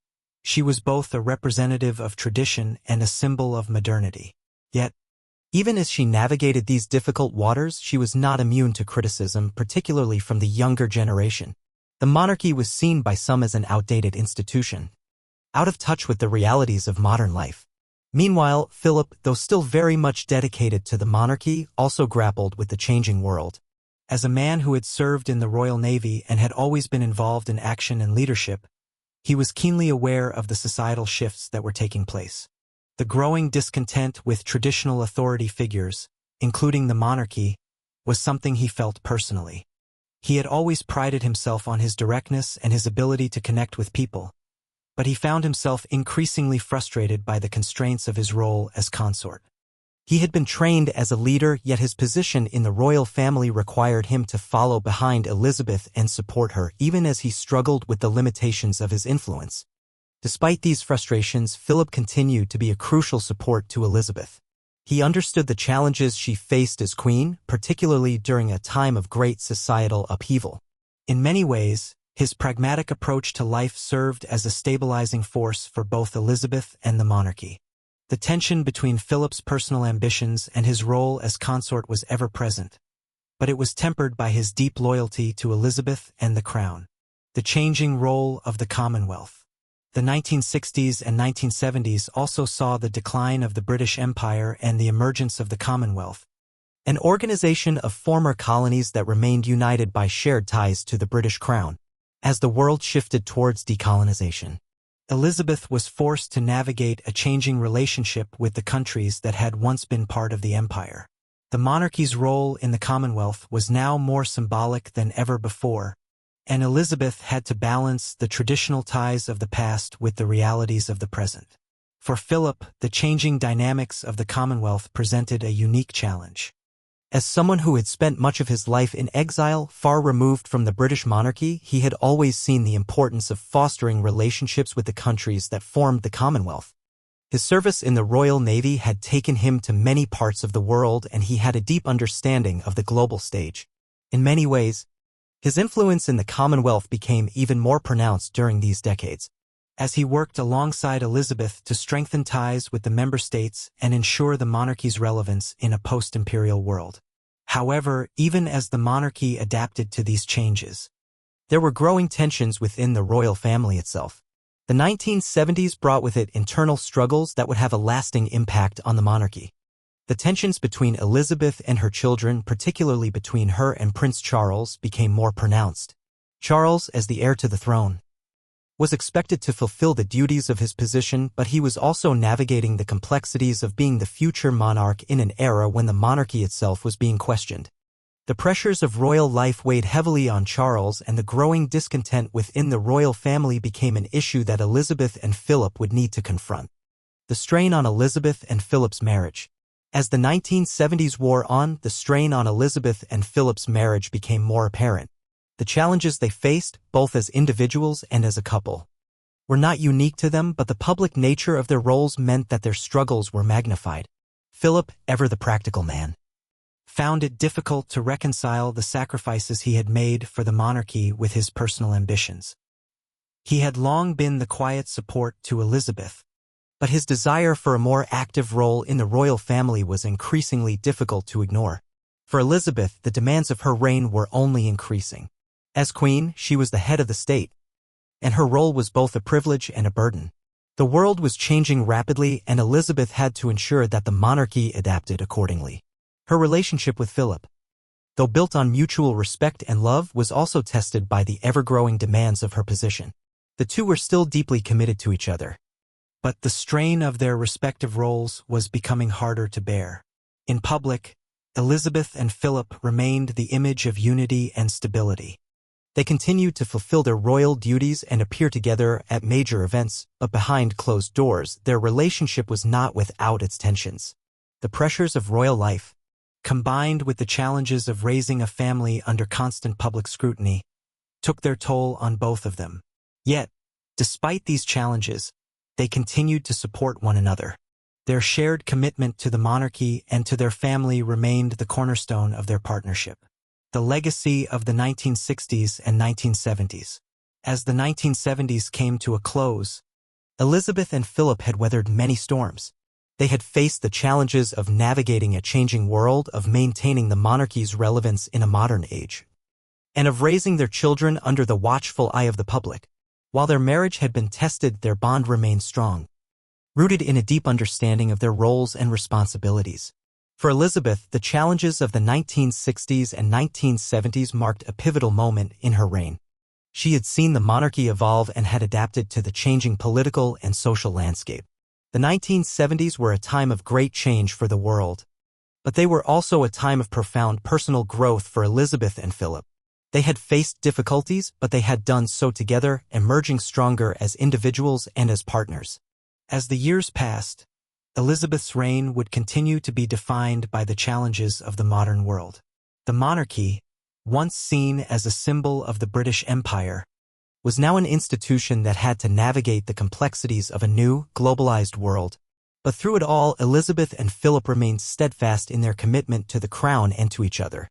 she was both a representative of tradition and a symbol of modernity. Yet, even as she navigated these difficult waters, she was not immune to criticism, particularly from the younger generation. The monarchy was seen by some as an outdated institution, out of touch with the realities of modern life. Meanwhile, Philip, though still very much dedicated to the monarchy, also grappled with the changing world. As a man who had served in the Royal Navy and had always been involved in action and leadership, He was keenly aware of the societal shifts that were taking place. The growing discontent with traditional authority figures, including the monarchy, was something he felt personally. He had always prided himself on his directness and his ability to connect with people, but he found himself increasingly frustrated by the constraints of his role as consort. He had been trained as a leader, yet his position in the royal family required him to follow behind Elizabeth and support her, even as he struggled with the limitations of his influence. Despite these frustrations, Philip continued to be a crucial support to Elizabeth. He understood the challenges she faced as queen, particularly during a time of great societal upheaval. In many ways, his pragmatic approach to life served as a stabilizing force for both Elizabeth and the monarchy. The tension between Philip's personal ambitions and his role as consort was ever present, but it was tempered by his deep loyalty to Elizabeth and the crown. The changing role of the Commonwealth. The 1960s and 1970s also saw the decline of the British Empire and the emergence of the Commonwealth, an organization of former colonies that remained united by shared ties to the British crown. As the world shifted towards decolonization, Elizabeth was forced to navigate a changing relationship with the countries that had once been part of the empire. The monarchy's role in the Commonwealth was now more symbolic than ever before, and Elizabeth had to balance the traditional ties of the past with the realities of the present. For Philip, the changing dynamics of the Commonwealth presented a unique challenge. As someone who had spent much of his life in exile, far removed from the British monarchy, he had always seen the importance of fostering relationships with the countries that formed the Commonwealth. His service in the Royal Navy had taken him to many parts of the world, and he had a deep understanding of the global stage. In many ways, his influence in the Commonwealth became even more pronounced during these decades, as he worked alongside Elizabeth to strengthen ties with the member states and ensure the monarchy's relevance in a post-imperial world. However, even as the monarchy adapted to these changes, there were growing tensions within the royal family itself. The 1970s brought with it internal struggles that would have a lasting impact on the monarchy. The tensions between Elizabeth and her children, particularly between her and Prince Charles, became more pronounced. Charles, as the heir to the throne, was expected to fulfill the duties of his position, but he was also navigating the complexities of being the future monarch in an era when the monarchy itself was being questioned. The pressures of royal life weighed heavily on Charles, and the growing discontent within the royal family became an issue that Elizabeth and Philip would need to confront. The strain on Elizabeth and Philip's marriage. As the 1970s wore on, the strain on Elizabeth and Philip's marriage became more apparent. The challenges they faced, both as individuals and as a couple, were not unique to them, but the public nature of their roles meant that their struggles were magnified. Philip, ever the practical man, found it difficult to reconcile the sacrifices he had made for the monarchy with his personal ambitions. He had long been the quiet support to Elizabeth, but his desire for a more active role in the royal family was increasingly difficult to ignore. For Elizabeth, the demands of her reign were only increasing. As queen, she was the head of the state, and her role was both a privilege and a burden. The world was changing rapidly, and Elizabeth had to ensure that the monarchy adapted accordingly. Her relationship with Philip, though built on mutual respect and love, was also tested by the ever-growing demands of her position. The two were still deeply committed to each other, but the strain of their respective roles was becoming harder to bear. In public, Elizabeth and Philip remained the image of unity and stability. They continued to fulfill their royal duties and appear together at major events, but behind closed doors, their relationship was not without its tensions. The pressures of royal life, combined with the challenges of raising a family under constant public scrutiny, took their toll on both of them. Yet, despite these challenges, they continued to support one another. Their shared commitment to the monarchy and to their family remained the cornerstone of their partnership. The legacy of the 1960s and 1970s. As the 1970s came to a close, Elizabeth and Philip had weathered many storms. They had faced the challenges of navigating a changing world, of maintaining the monarchy's relevance in a modern age, and of raising their children under the watchful eye of the public. While their marriage had been tested, their bond remained strong, rooted in a deep understanding of their roles and responsibilities. For Elizabeth, the challenges of the 1960s and 1970s marked a pivotal moment in her reign. She had seen the monarchy evolve and had adapted to the changing political and social landscape. The 1970s were a time of great change for the world, but they were also a time of profound personal growth for Elizabeth and Philip. They had faced difficulties, but they had done so together, emerging stronger as individuals and as partners. As the years passed, Elizabeth's reign would continue to be defined by the challenges of the modern world. The monarchy, once seen as a symbol of the British Empire, was now an institution that had to navigate the complexities of a new, globalized world. But through it all, Elizabeth and Philip remained steadfast in their commitment to the crown and to each other.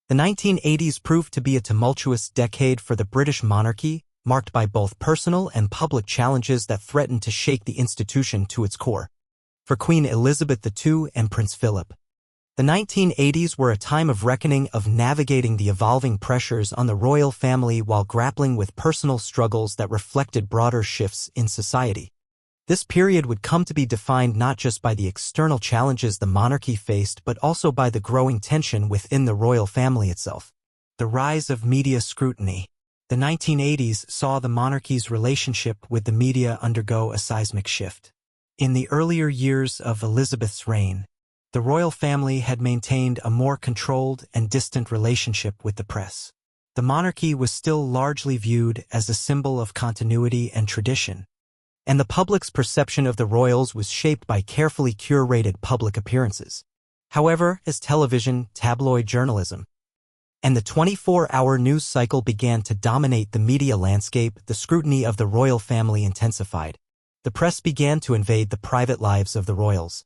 The 1980s proved to be a tumultuous decade for the British monarchy, marked by both personal and public challenges that threatened to shake the institution to its core. For Queen Elizabeth II and Prince Philip, the 1980s were a time of reckoning, of navigating the evolving pressures on the royal family while grappling with personal struggles that reflected broader shifts in society. This period would come to be defined not just by the external challenges the monarchy faced but also by the growing tension within the royal family itself. The rise of media scrutiny. The 1980s saw the monarchy's relationship with the media undergo a seismic shift. In the earlier years of Elizabeth's reign, the royal family had maintained a more controlled and distant relationship with the press. The monarchy was still largely viewed as a symbol of continuity and tradition, and the public's perception of the royals was shaped by carefully curated public appearances. However, as television, tabloid journalism, and the 24-hour news cycle began to dominate the media landscape, the scrutiny of the royal family intensified. The press began to invade the private lives of the royals,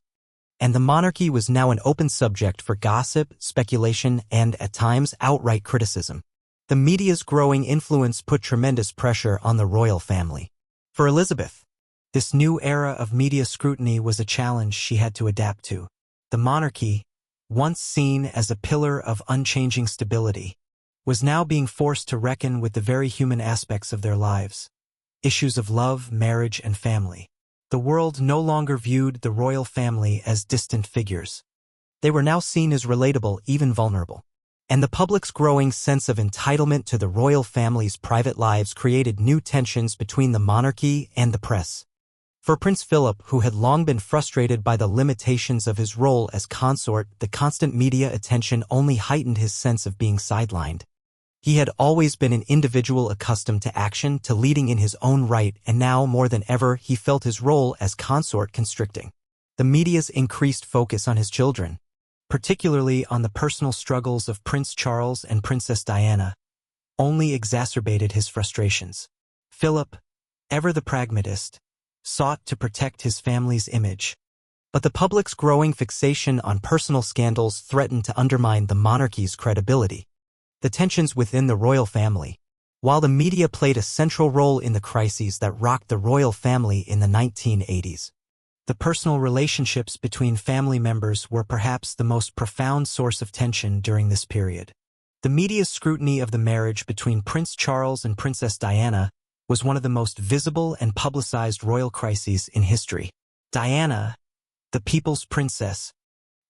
and the monarchy was now an open subject for gossip, speculation, and, at times, outright criticism. The media's growing influence put tremendous pressure on the royal family. For Elizabeth, this new era of media scrutiny was a challenge she had to adapt to. The monarchy, once seen as a pillar of unchanging stability, was now being forced to reckon with the very human aspects of their lives. Issues of love, marriage, and family. The world no longer viewed the royal family as distant figures. They were now seen as relatable, even vulnerable. And the public's growing sense of entitlement to the royal family's private lives created new tensions between the monarchy and the press. For Prince Philip, who had long been frustrated by the limitations of his role as consort, the constant media attention only heightened his sense of being sidelined. He had always been an individual accustomed to action, to leading in his own right, and now, more than ever, he felt his role as consort constricting. The media's increased focus on his children, particularly on the personal struggles of Prince Charles and Princess Diana, only exacerbated his frustrations. Philip, ever the pragmatist, sought to protect his family's image, but the public's growing fixation on personal scandals threatened to undermine the monarchy's credibility. The tensions within the royal family. While the media played a central role in the crises that rocked the royal family in the 1980s, the personal relationships between family members were perhaps the most profound source of tension during this period. The media's scrutiny of the marriage between Prince Charles and Princess Diana was one of the most visible and publicized royal crises in history. Diana, the people's princess,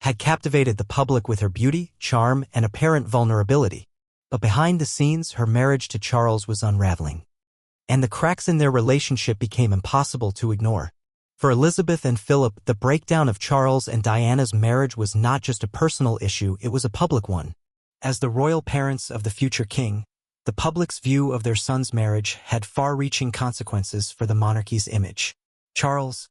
had captivated the public with her beauty, charm, and apparent vulnerability. But behind the scenes, her marriage to Charles was unraveling, and the cracks in their relationship became impossible to ignore. For Elizabeth and Philip, the breakdown of Charles and Diana's marriage was not just a personal issue, it was a public one. As the royal parents of the future king, the public's view of their son's marriage had far-reaching consequences for the monarchy's image. Charles,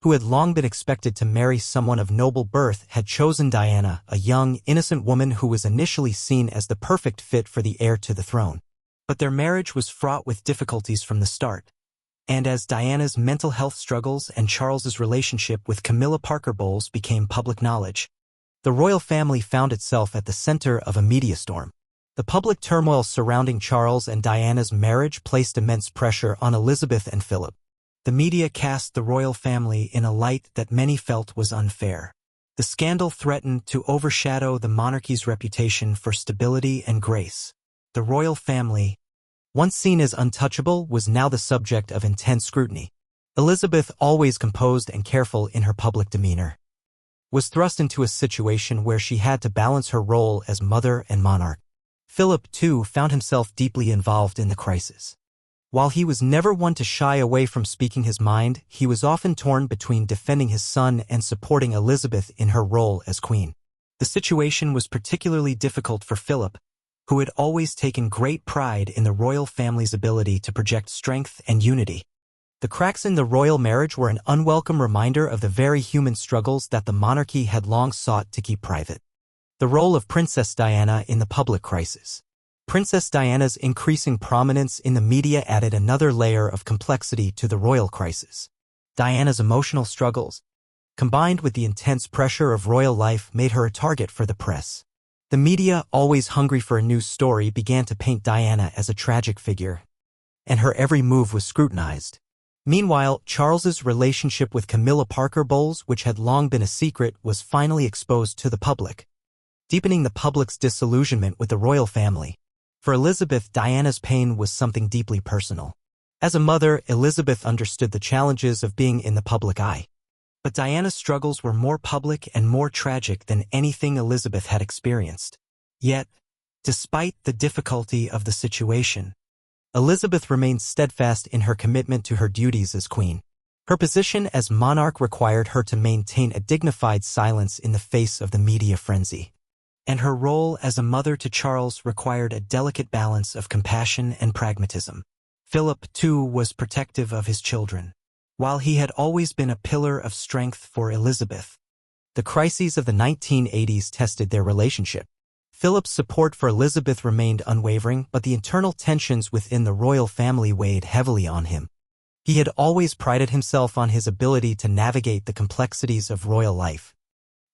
who had long been expected to marry someone of noble birth, had chosen Diana, a young, innocent woman who was initially seen as the perfect fit for the heir to the throne. But their marriage was fraught with difficulties from the start, and as Diana's mental health struggles and Charles's relationship with Camilla Parker Bowles became public knowledge, the royal family found itself at the center of a media storm. The public turmoil surrounding Charles and Diana's marriage placed immense pressure on Elizabeth and Philip. The media cast the royal family in a light that many felt was unfair. The scandal threatened to overshadow the monarchy's reputation for stability and grace. The royal family, once seen as untouchable, was now the subject of intense scrutiny. Elizabeth, always composed and careful in her public demeanor, was thrust into a situation where she had to balance her role as mother and monarch. Philip, too, found himself deeply involved in the crisis. While he was never one to shy away from speaking his mind, he was often torn between defending his son and supporting Elizabeth in her role as queen. The situation was particularly difficult for Philip, who had always taken great pride in the royal family's ability to project strength and unity. The cracks in the royal marriage were an unwelcome reminder of the very human struggles that the monarchy had long sought to keep private. The role of Princess Diana in the public crisis. Princess Diana's increasing prominence in the media added another layer of complexity to the royal crisis. Diana's emotional struggles, combined with the intense pressure of royal life, made her a target for the press. The media, always hungry for a news story, began to paint Diana as a tragic figure, and her every move was scrutinized. Meanwhile, Charles's relationship with Camilla Parker Bowles, which had long been a secret, was finally exposed to the public, deepening the public's disillusionment with the royal family. For Elizabeth, Diana's pain was something deeply personal. As a mother, Elizabeth understood the challenges of being in the public eye. But Diana's struggles were more public and more tragic than anything Elizabeth had experienced. Yet, despite the difficulty of the situation, Elizabeth remained steadfast in her commitment to her duties as queen. Her position as monarch required her to maintain a dignified silence in the face of the media frenzy. And her role as a mother to Charles required a delicate balance of compassion and pragmatism. Philip, too, was protective of his children. While he had always been a pillar of strength for Elizabeth, the crises of the 1980s tested their relationship. Philip's support for Elizabeth remained unwavering, but the internal tensions within the royal family weighed heavily on him. He had always prided himself on his ability to navigate the complexities of royal life.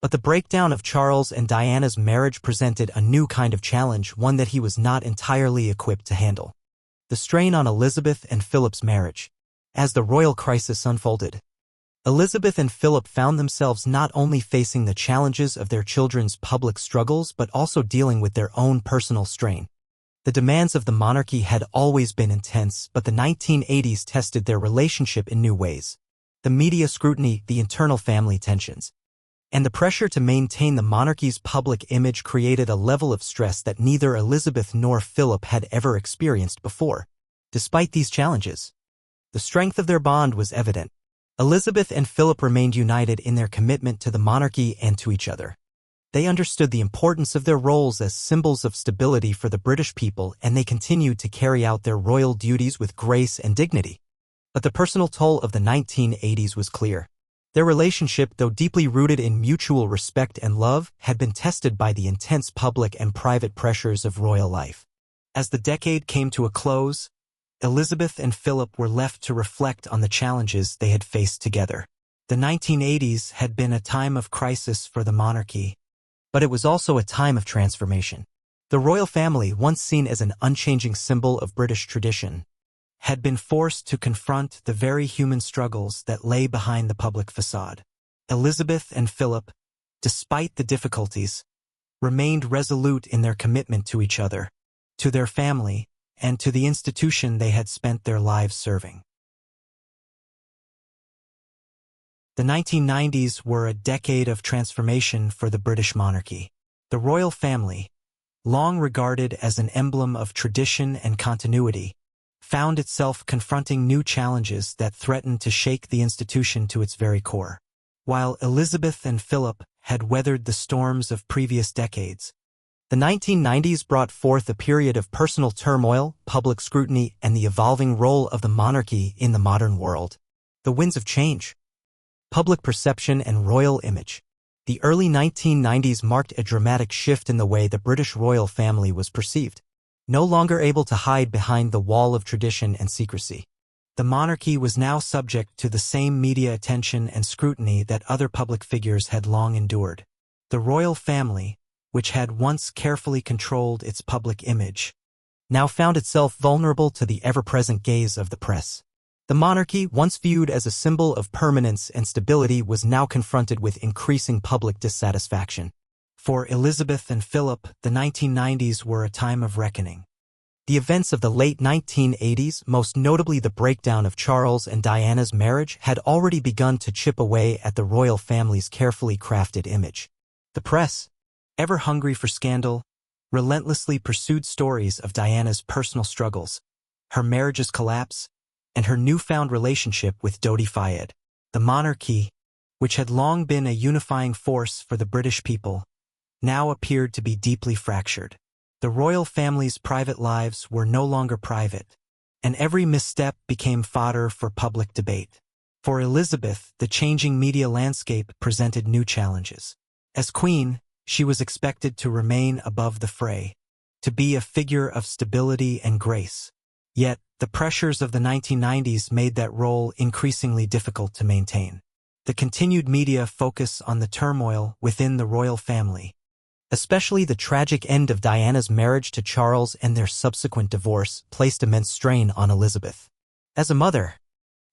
But the breakdown of Charles and Diana's marriage presented a new kind of challenge, one that he was not entirely equipped to handle. The strain on Elizabeth and Philip's marriage. As the royal crisis unfolded, Elizabeth and Philip found themselves not only facing the challenges of their children's public struggles but also dealing with their own personal strain. The demands of the monarchy had always been intense, but the 1980s tested their relationship in new ways. The media scrutiny, the internal family tensions, and the pressure to maintain the monarchy's public image created a level of stress that neither Elizabeth nor Philip had ever experienced before. Despite these challenges, the strength of their bond was evident. Elizabeth and Philip remained united in their commitment to the monarchy and to each other. They understood the importance of their roles as symbols of stability for the British people, and they continued to carry out their royal duties with grace and dignity. But the personal toll of the 1980s was clear. Their relationship, though deeply rooted in mutual respect and love, had been tested by the intense public and private pressures of royal life. As the decade came to a close, Elizabeth and Philip were left to reflect on the challenges they had faced together. The 1980s had been a time of crisis for the monarchy, but it was also a time of transformation. The royal family, once seen as an unchanging symbol of British tradition, had been forced to confront the very human struggles that lay behind the public facade. Elizabeth and Philip, despite the difficulties, remained resolute in their commitment to each other, to their family, and to the institution they had spent their lives serving. The 1990s were a decade of transformation for the British monarchy. The royal family, long regarded as an emblem of tradition and continuity, found itself confronting new challenges that threatened to shake the institution to its very core. While Elizabeth and Philip had weathered the storms of previous decades, the 1990s brought forth a period of personal turmoil, public scrutiny, and the evolving role of the monarchy in the modern world. The winds of change. Public perception and royal image. The early 1990s marked a dramatic shift in the way the British royal family was perceived. No longer able to hide behind the wall of tradition and secrecy, the monarchy was now subject to the same media attention and scrutiny that other public figures had long endured. The royal family, which had once carefully controlled its public image, now found itself vulnerable to the ever-present gaze of the press. The monarchy, once viewed as a symbol of permanence and stability, was now confronted with increasing public dissatisfaction. For Elizabeth and Philip, the 1990s were a time of reckoning. The events of the late 1980s, most notably the breakdown of Charles and Diana's marriage, had already begun to chip away at the royal family's carefully crafted image. The press, ever hungry for scandal, relentlessly pursued stories of Diana's personal struggles, her marriage's collapse, and her newfound relationship with Dodi Fayed. The monarchy, which had long been a unifying force for the British people, now appeared to be deeply fractured. The royal family's private lives were no longer private, and every misstep became fodder for public debate. For Elizabeth, the changing media landscape presented new challenges. As queen, she was expected to remain above the fray, to be a figure of stability and grace. Yet, the pressures of the 1990s made that role increasingly difficult to maintain. The continued media focus on the turmoil within the royal family, especially the tragic end of Diana's marriage to Charles and their subsequent divorce, placed immense strain on Elizabeth. As a mother,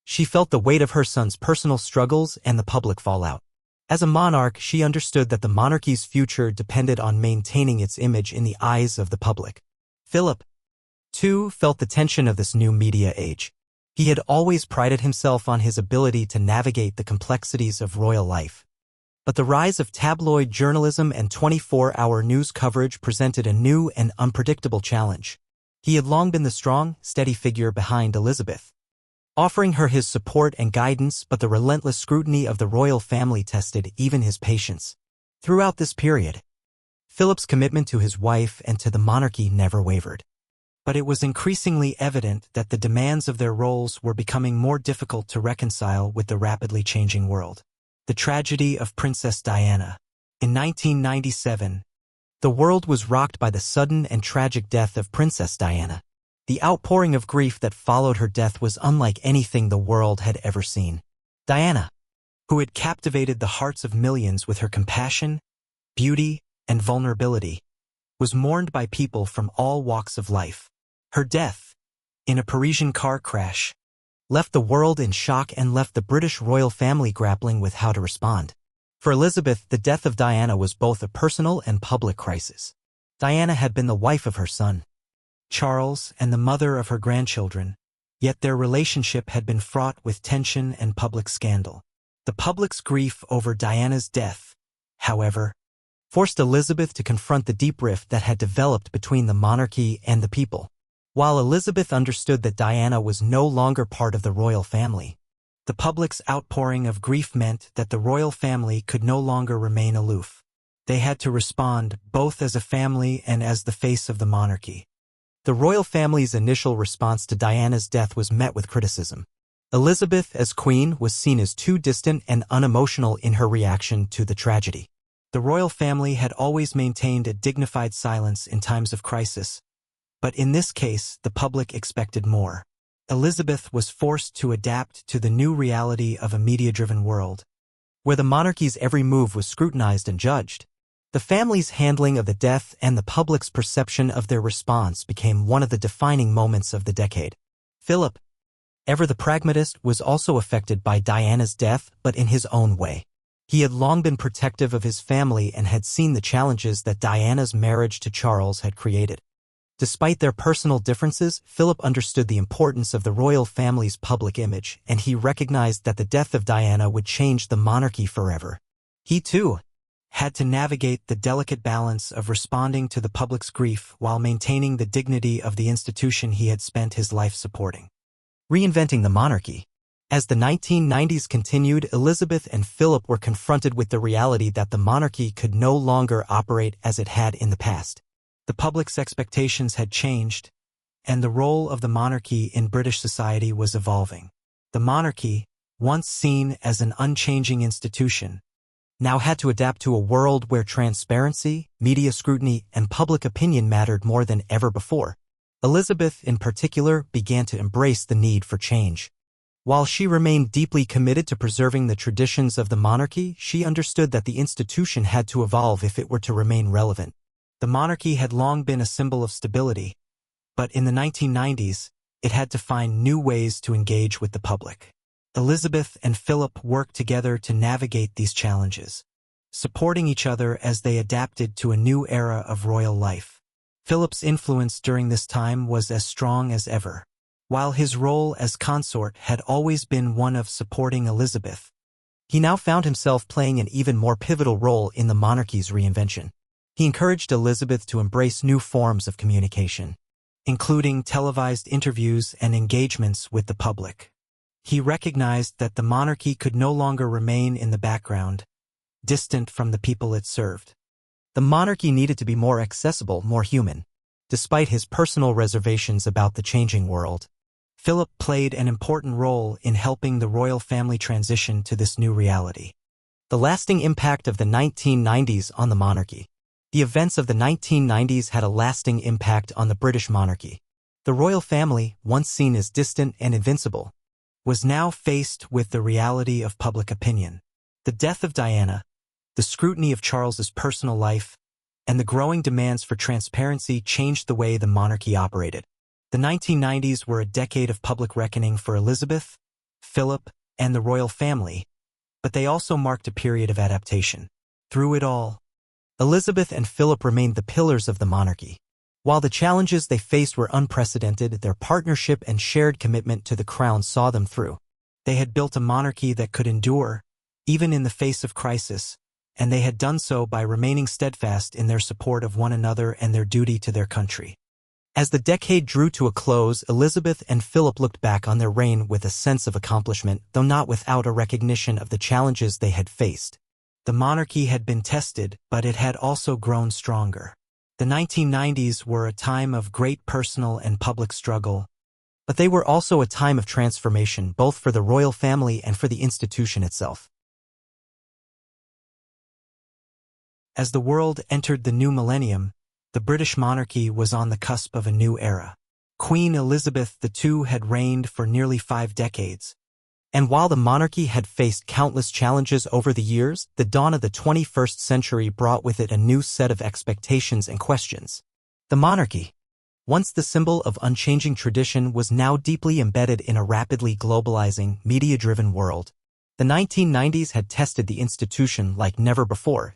she felt the weight of her son's personal struggles and the public fallout. As a monarch, she understood that the monarchy's future depended on maintaining its image in the eyes of the public. Philip, too, felt the tension of this new media age. He had always prided himself on his ability to navigate the complexities of royal life. But the rise of tabloid journalism and 24-hour news coverage presented a new and unpredictable challenge. He had long been the strong, steady figure behind Elizabeth, offering her his support and guidance, but the relentless scrutiny of the royal family tested even his patience. Throughout this period, Philip's commitment to his wife and to the monarchy never wavered. But it was increasingly evident that the demands of their roles were becoming more difficult to reconcile with the rapidly changing world. The tragedy of Princess Diana. In 1997, the world was rocked by the sudden and tragic death of Princess Diana. The outpouring of grief that followed her death was unlike anything the world had ever seen. Diana, who had captivated the hearts of millions with her compassion, beauty, and vulnerability, was mourned by people from all walks of life. Her death, in a Parisian car crash, left the world in shock and left the British royal family grappling with how to respond. For Elizabeth, the death of Diana was both a personal and public crisis. Diana had been the wife of her son, Charles, and the mother of her grandchildren, yet their relationship had been fraught with tension and public scandal. The public's grief over Diana's death, however, forced Elizabeth to confront the deep rift that had developed between the monarchy and the people. While Elizabeth understood that Diana was no longer part of the royal family, the public's outpouring of grief meant that the royal family could no longer remain aloof. They had to respond, both as a family and as the face of the monarchy. The royal family's initial response to Diana's death was met with criticism. Elizabeth, as queen, was seen as too distant and unemotional in her reaction to the tragedy. The royal family had always maintained a dignified silence in times of crisis, but in this case, the public expected more. Elizabeth was forced to adapt to the new reality of a media-driven world, where the monarchy's every move was scrutinized and judged. The family's handling of the death and the public's perception of their response became one of the defining moments of the decade. Philip, ever the pragmatist, was also affected by Diana's death, but in his own way. He had long been protective of his family and had seen the challenges that Diana's marriage to Charles had created. Despite their personal differences, Philip understood the importance of the royal family's public image, and he recognized that the death of Diana would change the monarchy forever. He, too, had to navigate the delicate balance of responding to the public's grief while maintaining the dignity of the institution he had spent his life supporting. Reinventing the monarchy. As the 1990s continued, Elizabeth and Philip were confronted with the reality that the monarchy could no longer operate as it had in the past. The public's expectations had changed, and the role of the monarchy in British society was evolving. The monarchy, once seen as an unchanging institution, now had to adapt to a world where transparency, media scrutiny, and public opinion mattered more than ever before. Elizabeth, in particular, began to embrace the need for change. While she remained deeply committed to preserving the traditions of the monarchy, she understood that the institution had to evolve if it were to remain relevant. The monarchy had long been a symbol of stability, but in the 1990s, it had to find new ways to engage with the public. Elizabeth and Philip worked together to navigate these challenges, supporting each other as they adapted to a new era of royal life. Philip's influence during this time was as strong as ever. While his role as consort had always been one of supporting Elizabeth, he now found himself playing an even more pivotal role in the monarchy's reinvention. He encouraged Elizabeth to embrace new forms of communication, including televised interviews and engagements with the public. He recognized that the monarchy could no longer remain in the background, distant from the people it served. The monarchy needed to be more accessible, more human. Despite his personal reservations about the changing world, Philip played an important role in helping the royal family transition to this new reality. The lasting impact of the 1990s on the monarchy. The events of the 1990s had a lasting impact on the British monarchy. The royal family, once seen as distant and invincible, was now faced with the reality of public opinion. The death of Diana, the scrutiny of Charles's personal life, and the growing demands for transparency changed the way the monarchy operated. The 1990s were a decade of public reckoning for Elizabeth, Philip, and the royal family, but they also marked a period of adaptation. Through it all, Elizabeth and Philip remained the pillars of the monarchy. While the challenges they faced were unprecedented, their partnership and shared commitment to the crown saw them through. They had built a monarchy that could endure, even in the face of crisis, and they had done so by remaining steadfast in their support of one another and their duty to their country. As the decade drew to a close, Elizabeth and Philip looked back on their reign with a sense of accomplishment, though not without a recognition of the challenges they had faced. The monarchy had been tested, but it had also grown stronger. The 1990s were a time of great personal and public struggle, but they were also a time of transformation both for the royal family and for the institution itself. As the world entered the new millennium, the British monarchy was on the cusp of a new era. Queen Elizabeth II had reigned for nearly 5 decades, and while the monarchy had faced countless challenges over the years, the dawn of the 21st century brought with it a new set of expectations and questions. The monarchy, once the symbol of unchanging tradition, was now deeply embedded in a rapidly globalizing, media-driven world. The 1990s had tested the institution like never before,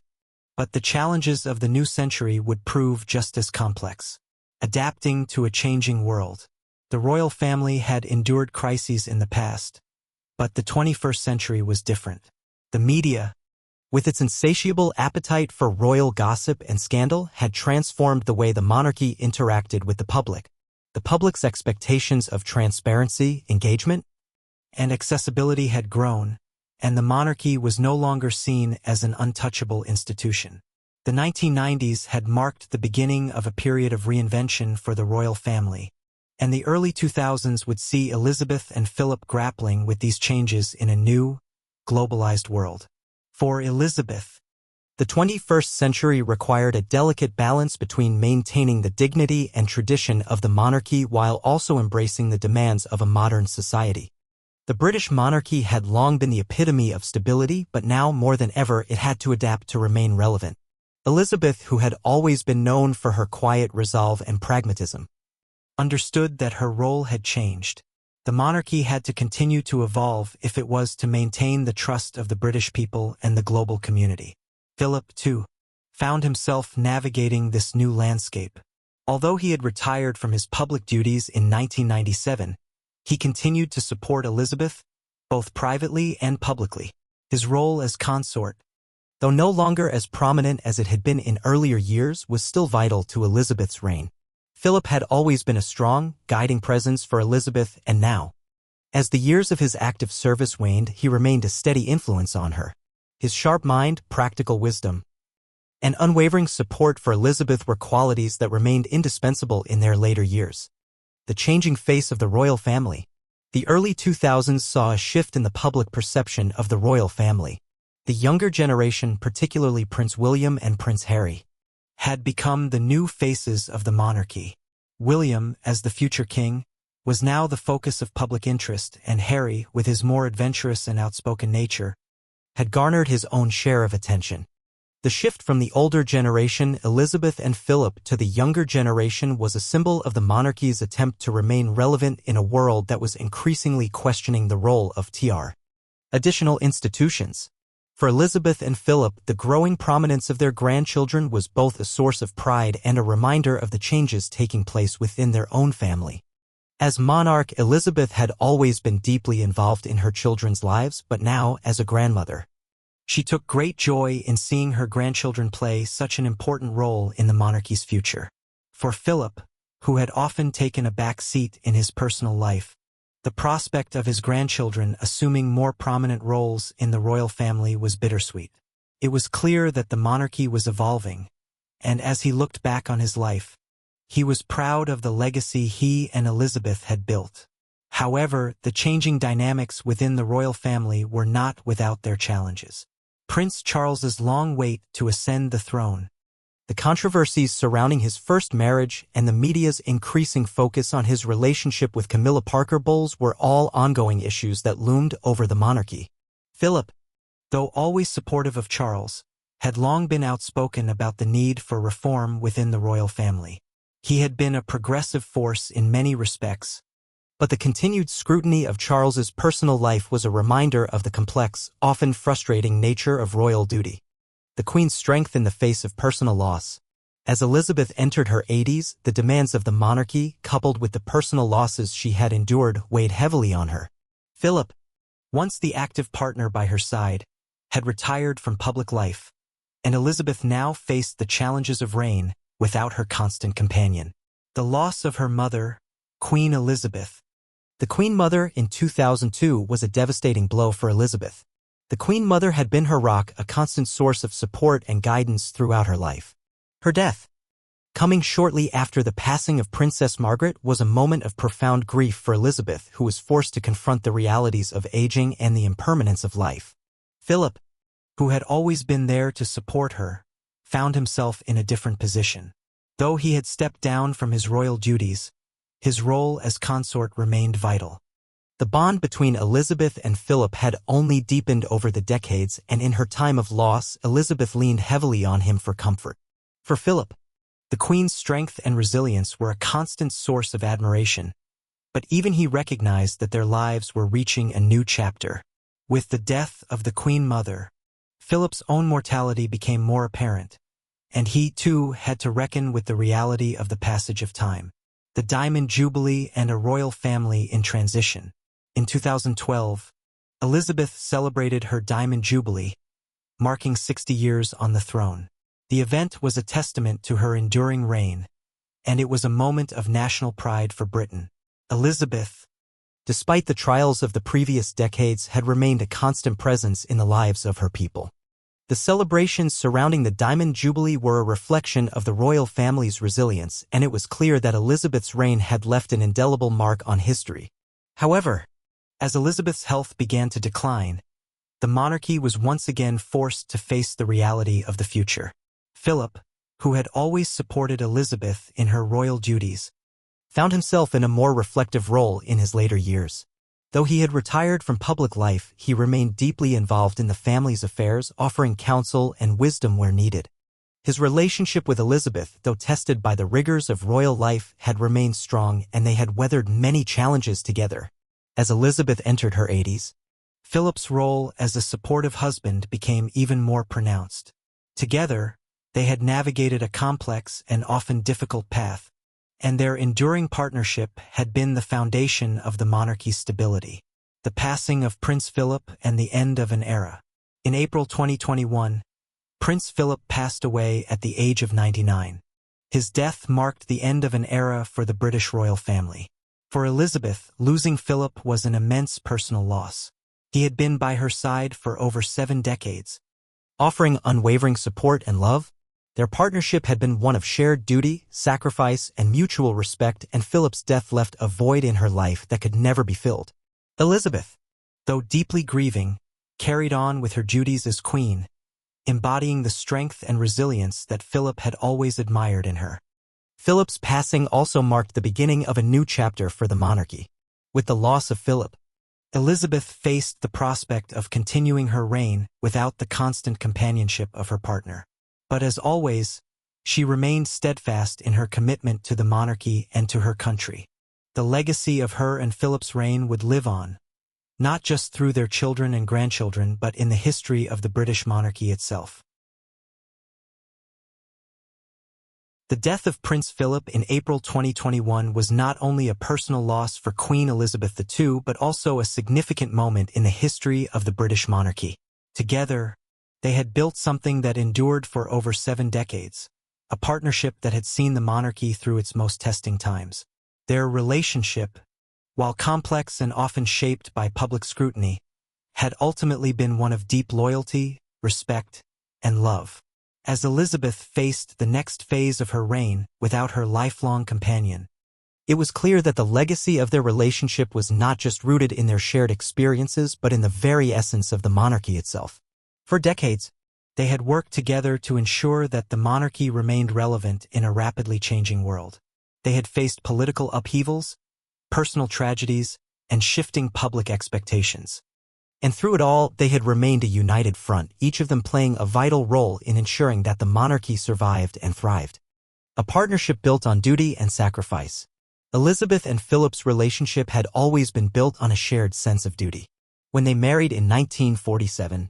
but the challenges of the new century would prove just as complex. Adapting to a changing world. The royal family had endured crises in the past, but the 21st century was different. The media, with its insatiable appetite for royal gossip and scandal, had transformed the way the monarchy interacted with the public. The public's expectations of transparency, engagement, and accessibility had grown, and the monarchy was no longer seen as an untouchable institution. The 1990s had marked the beginning of a period of reinvention for the royal family, and the early 2000s would see Elizabeth and Philip grappling with these changes in a new, globalized world. For Elizabeth, the 21st century required a delicate balance between maintaining the dignity and tradition of the monarchy while also embracing the demands of a modern society. The British monarchy had long been the epitome of stability, but now more than ever it had to adapt to remain relevant. Elizabeth, who had always been known for her quiet resolve and pragmatism, understood that her role had changed. The monarchy had to continue to evolve if it was to maintain the trust of the British people and the global community. Philip, too, found himself navigating this new landscape. Although he had retired from his public duties in 1997, he continued to support Elizabeth, both privately and publicly. His role as consort, though no longer as prominent as it had been in earlier years, was still vital to Elizabeth's reign. Philip had always been a strong, guiding presence for Elizabeth, and now, as the years of his active service waned, he remained a steady influence on her. His sharp mind, practical wisdom, and unwavering support for Elizabeth were qualities that remained indispensable in their later years. The changing face of the royal family. The early 2000s saw a shift in the public perception of the royal family. The younger generation, particularly Prince William and Prince Harry, had become the new faces of the monarchy. William, as the future king, was now the focus of public interest, and Harry, with his more adventurous and outspoken nature, had garnered his own share of attention. The shift from the older generation, Elizabeth and Philip, to the younger generation was a symbol of the monarchy's attempt to remain relevant in a world that was increasingly questioning the role of additional institutions. For Elizabeth and Philip, the growing prominence of their grandchildren was both a source of pride and a reminder of the changes taking place within their own family. As monarch, Elizabeth had always been deeply involved in her children's lives, but now, as a grandmother, She took great joy in seeing her grandchildren play such an important role in the monarchy's future. For Philip, who had often taken a back seat in his personal life, the prospect of his grandchildren assuming more prominent roles in the royal family was bittersweet. It was clear that the monarchy was evolving, and as he looked back on his life, he was proud of the legacy he and Elizabeth had built. However, the changing dynamics within the royal family were not without their challenges. Prince Charles's long wait to ascend the throne, the controversies surrounding his first marriage, and the media's increasing focus on his relationship with Camilla Parker Bowles were all ongoing issues that loomed over the monarchy. Philip, though always supportive of Charles, had long been outspoken about the need for reform within the royal family. He had been a progressive force in many respects, but the continued scrutiny of Charles's personal life was a reminder of the complex, often frustrating nature of royal duty. The Queen's strength in the face of personal loss. As Elizabeth entered her 80s, the demands of the monarchy, coupled with the personal losses she had endured, weighed heavily on her. Philip, once the active partner by her side, had retired from public life, and Elizabeth now faced the challenges of reign without her constant companion. The loss of her mother, Queen Elizabeth. The Queen Mother in 2002 was a devastating blow for Elizabeth. The Queen Mother had been her rock, a constant source of support and guidance throughout her life. Her death, coming shortly after the passing of Princess Margaret, was a moment of profound grief for Elizabeth, who was forced to confront the realities of aging and the impermanence of life. Philip, who had always been there to support her, found himself in a different position. Though he had stepped down from his royal duties, his role as consort remained vital. The bond between Elizabeth and Philip had only deepened over the decades, and in her time of loss, Elizabeth leaned heavily on him for comfort. For Philip, the Queen's strength and resilience were a constant source of admiration, but even he recognized that their lives were reaching a new chapter. With the death of the Queen Mother, Philip's own mortality became more apparent, and he, too, had to reckon with the reality of the passage of time. The Diamond Jubilee and a royal family in transition. In 2012, Elizabeth celebrated her Diamond Jubilee, marking 60 years on the throne. The event was a testament to her enduring reign, and it was a moment of national pride for Britain. Elizabeth, despite the trials of the previous decades, had remained a constant presence in the lives of her people. The celebrations surrounding the Diamond Jubilee were a reflection of the royal family's resilience, and it was clear that Elizabeth's reign had left an indelible mark on history. However, as Elizabeth's health began to decline, the monarchy was once again forced to face the reality of the future. Philip, who had always supported Elizabeth in her royal duties, found himself in a more reflective role in his later years. Though he had retired from public life, he remained deeply involved in the family's affairs, offering counsel and wisdom where needed. His relationship with Elizabeth, though tested by the rigors of royal life, had remained strong, and they had weathered many challenges together. As Elizabeth entered her 80s, Philip's role as a supportive husband became even more pronounced. Together, they had navigated a complex and often difficult path, and their enduring partnership had been the foundation of the monarchy's stability. The passing of Prince Philip and the end of an era. In April 2021, Prince Philip passed away at the age of 99. His death marked the end of an era for the British royal family. For Elizabeth, losing Philip was an immense personal loss. He had been by her side for over 7 decades, offering unwavering support and love. Their partnership had been one of shared duty, sacrifice, and mutual respect, and Philip's death left a void in her life that could never be filled. Elizabeth, though deeply grieving, carried on with her duties as queen, embodying the strength and resilience that Philip had always admired in her. Philip's passing also marked the beginning of a new chapter for the monarchy. With the loss of Philip, Elizabeth faced the prospect of continuing her reign without the constant companionship of her partner. But as always, she remained steadfast in her commitment to the monarchy and to her country. The legacy of her and Philip's reign would live on, not just through their children and grandchildren, but in the history of the British monarchy itself. The death of Prince Philip in April 2021 was not only a personal loss for Queen Elizabeth II, but also a significant moment in the history of the British monarchy. Together, They had built something that endured for over 7 decades, a partnership that had seen the monarchy through its most testing times. Their relationship, while complex and often shaped by public scrutiny, had ultimately been one of deep loyalty, respect, and love. As Elizabeth faced the next phase of her reign without her lifelong companion, it was clear that the legacy of their relationship was not just rooted in their shared experiences but in the very essence of the monarchy itself. For decades, they had worked together to ensure that the monarchy remained relevant in a rapidly changing world. They had faced political upheavals, personal tragedies, and shifting public expectations. And through it all, they had remained a united front, each of them playing a vital role in ensuring that the monarchy survived and thrived. A partnership built on duty and sacrifice. Elizabeth and Philip's relationship had always been built on a shared sense of duty. When they married in 1947,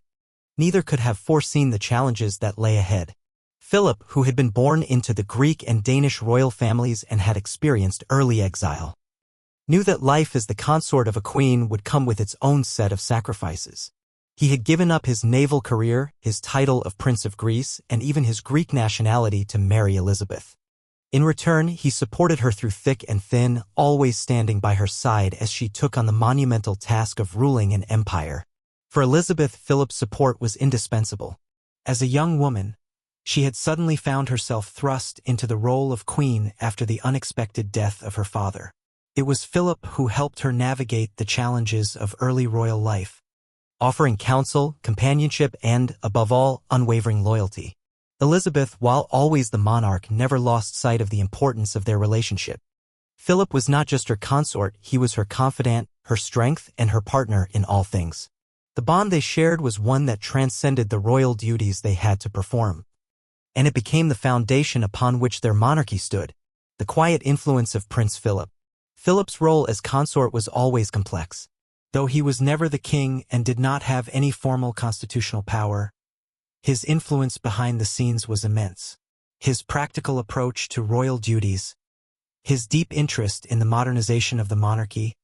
neither could have foreseen the challenges that lay ahead. Philip, who had been born into the Greek and Danish royal families and had experienced early exile, knew that life as the consort of a queen would come with its own set of sacrifices. He had given up his naval career, his title of Prince of Greece, and even his Greek nationality to marry Elizabeth. In return, he supported her through thick and thin, always standing by her side as she took on the monumental task of ruling an empire. For Elizabeth, Philip's support was indispensable. As a young woman, she had suddenly found herself thrust into the role of queen after the unexpected death of her father. It was Philip who helped her navigate the challenges of early royal life, offering counsel, companionship, and, above all, unwavering loyalty. Elizabeth, while always the monarch, never lost sight of the importance of their relationship. Philip was not just her consort, he was her confidant, her strength, and her partner in all things. The bond they shared was one that transcended the royal duties they had to perform, and it became the foundation upon which their monarchy stood. The quiet influence of Prince Philip. Philip's role as consort was always complex. Though he was never the king and did not have any formal constitutional power, his influence behind the scenes was immense. His practical approach to royal duties, his deep interest in the modernization of the monarchy,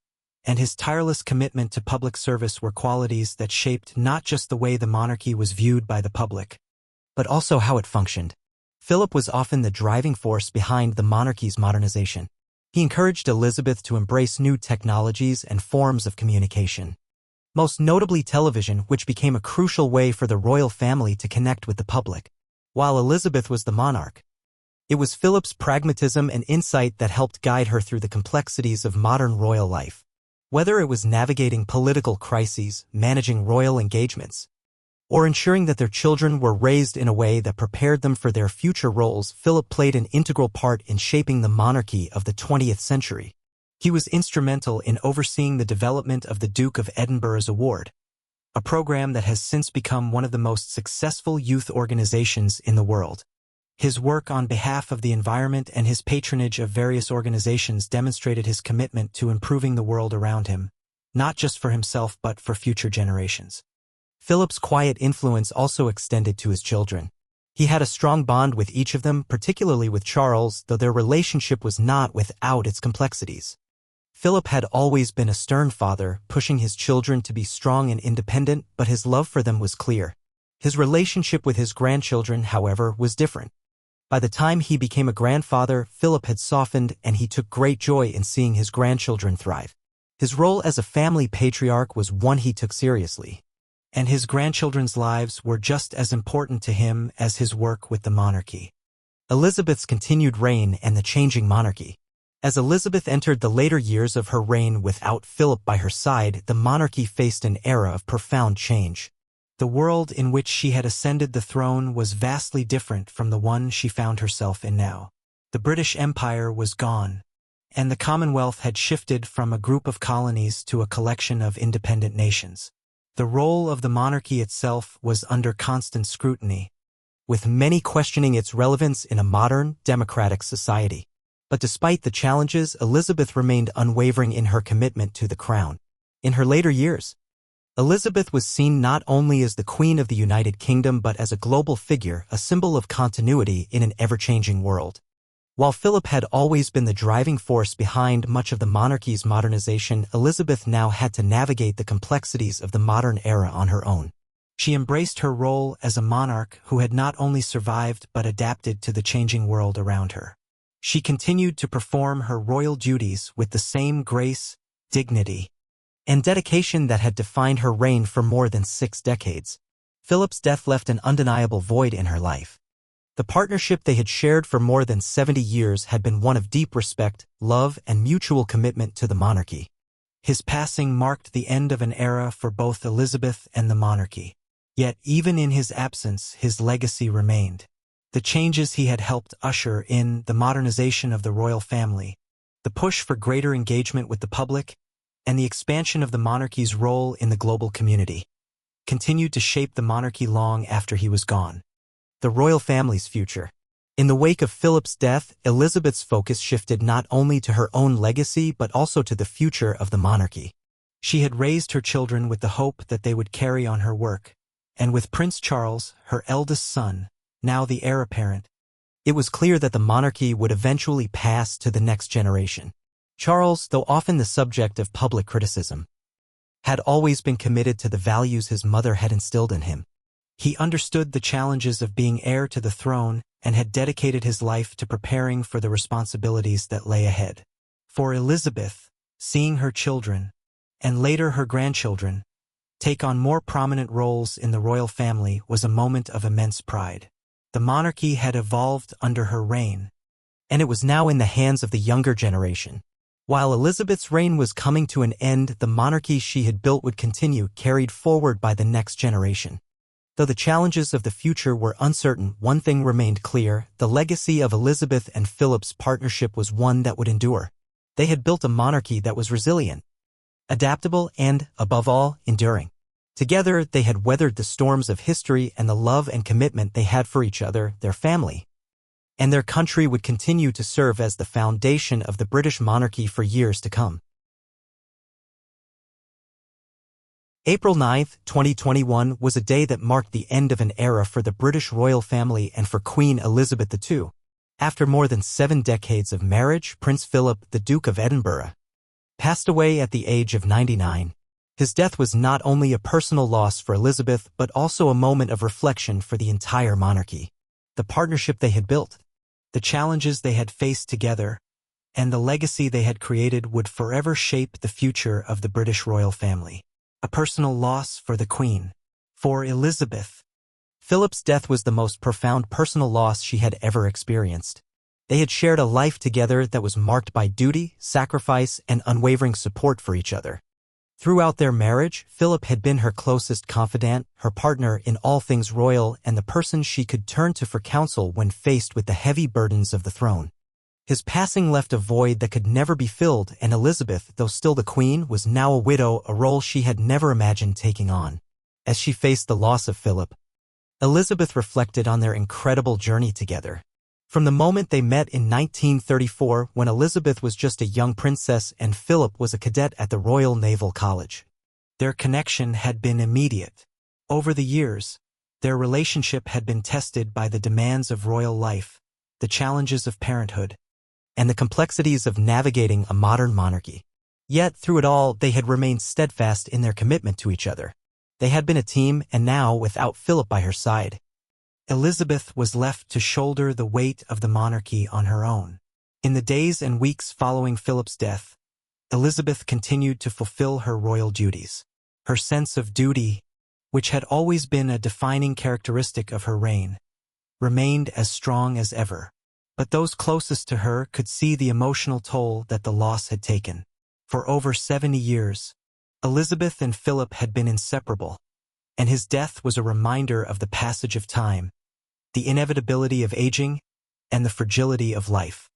and his tireless commitment to public service were qualities that shaped not just the way the monarchy was viewed by the public, but also how it functioned. Philip was often the driving force behind the monarchy's modernization. He encouraged Elizabeth to embrace new technologies and forms of communication, most notably television, which became a crucial way for the royal family to connect with the public. While Elizabeth was the monarch, it was Philip's pragmatism and insight that helped guide her through the complexities of modern royal life. Whether it was navigating political crises, managing royal engagements, or ensuring that their children were raised in a way that prepared them for their future roles, Philip played an integral part in shaping the monarchy of the 20th century. He was instrumental in overseeing the development of the Duke of Edinburgh's Award, a program that has since become one of the most successful youth organizations in the world. His work on behalf of the environment and his patronage of various organizations demonstrated his commitment to improving the world around him, not just for himself but for future generations. Philip's quiet influence also extended to his children. He had a strong bond with each of them, particularly with Charles, though their relationship was not without its complexities. Philip had always been a stern father, pushing his children to be strong and independent, but his love for them was clear. His relationship with his grandchildren, however, was different. By the time he became a grandfather, Philip had softened, and he took great joy in seeing his grandchildren thrive. His role as a family patriarch was one he took seriously, and his grandchildren's lives were just as important to him as his work with the monarchy. Elizabeth's continued reign and the changing monarchy. As Elizabeth entered the later years of her reign without Philip by her side, the monarchy faced an era of profound change. The world in which she had ascended the throne was vastly different from the one she found herself in now. The British Empire was gone, and the Commonwealth had shifted from a group of colonies to a collection of independent nations. The role of the monarchy itself was under constant scrutiny, with many questioning its relevance in a modern, democratic society. But despite the challenges, Elizabeth remained unwavering in her commitment to the crown. In her later years, Elizabeth was seen not only as the Queen of the United Kingdom but as a global figure, a symbol of continuity in an ever-changing world. While Philip had always been the driving force behind much of the monarchy's modernization, Elizabeth now had to navigate the complexities of the modern era on her own. She embraced her role as a monarch who had not only survived but adapted to the changing world around her. She continued to perform her royal duties with the same grace, dignity, and dedication that had defined her reign for more than 6 decades. Philip's death left an undeniable void in her life. The partnership they had shared for more than 70 years had been one of deep respect, love, and mutual commitment to the monarchy. His passing marked the end of an era for both Elizabeth and the monarchy. Yet, even in his absence, his legacy remained. The changes he had helped usher in, the modernization of the royal family, the push for greater engagement with the public, and the expansion of the monarchy's role in the global community, continued to shape the monarchy long after he was gone. The royal family's future. In the wake of Philip's death, Elizabeth's focus shifted not only to her own legacy but also to the future of the monarchy. She had raised her children with the hope that they would carry on her work, and with Prince Charles, her eldest son, now the heir apparent, it was clear that the monarchy would eventually pass to the next generation. Charles, though often the subject of public criticism, had always been committed to the values his mother had instilled in him. He understood the challenges of being heir to the throne and had dedicated his life to preparing for the responsibilities that lay ahead. For Elizabeth, seeing her children, and later her grandchildren, take on more prominent roles in the royal family was a moment of immense pride. The monarchy had evolved under her reign, and it was now in the hands of the younger generation. While Elizabeth's reign was coming to an end, the monarchy she had built would continue, carried forward by the next generation. Though the challenges of the future were uncertain, one thing remained clear: the legacy of Elizabeth and Philip's partnership was one that would endure. They had built a monarchy that was resilient, adaptable, and, above all, enduring. Together, they had weathered the storms of history, and the love and commitment they had for each other, their family, and their country would continue to serve as the foundation of the British monarchy for years to come. April 9, 2021 was a day that marked the end of an era for the British royal family and for Queen Elizabeth II. After more than 7 decades of marriage, Prince Philip, the Duke of Edinburgh, passed away at the age of 99. His death was not only a personal loss for Elizabeth but also a moment of reflection for the entire monarchy. The partnership they had built, the challenges they had faced together, and the legacy they had created would forever shape the future of the British royal family. A personal loss for the Queen. For Elizabeth, Philip's death was the most profound personal loss she had ever experienced. They had shared a life together that was marked by duty, sacrifice, and unwavering support for each other. Throughout their marriage, Philip had been her closest confidant, her partner in all things royal, and the person she could turn to for counsel when faced with the heavy burdens of the throne. His passing left a void that could never be filled, and Elizabeth, though still the Queen, was now a widow, a role she had never imagined taking on. As she faced the loss of Philip, Elizabeth reflected on their incredible journey together. From the moment they met in 1934, when Elizabeth was just a young princess and Philip was a cadet at the Royal Naval College, their connection had been immediate. Over the years, their relationship had been tested by the demands of royal life, the challenges of parenthood, and the complexities of navigating a modern monarchy. Yet, through it all, they had remained steadfast in their commitment to each other. They had been a team, and now, without Philip by her side, Elizabeth was left to shoulder the weight of the monarchy on her own. In the days and weeks following Philip's death, Elizabeth continued to fulfill her royal duties. Her sense of duty, which had always been a defining characteristic of her reign, remained as strong as ever. But those closest to her could see the emotional toll that the loss had taken. For over 70 years, Elizabeth and Philip had been inseparable, and his death was a reminder of the passage of time, the inevitability of aging, and the fragility of life.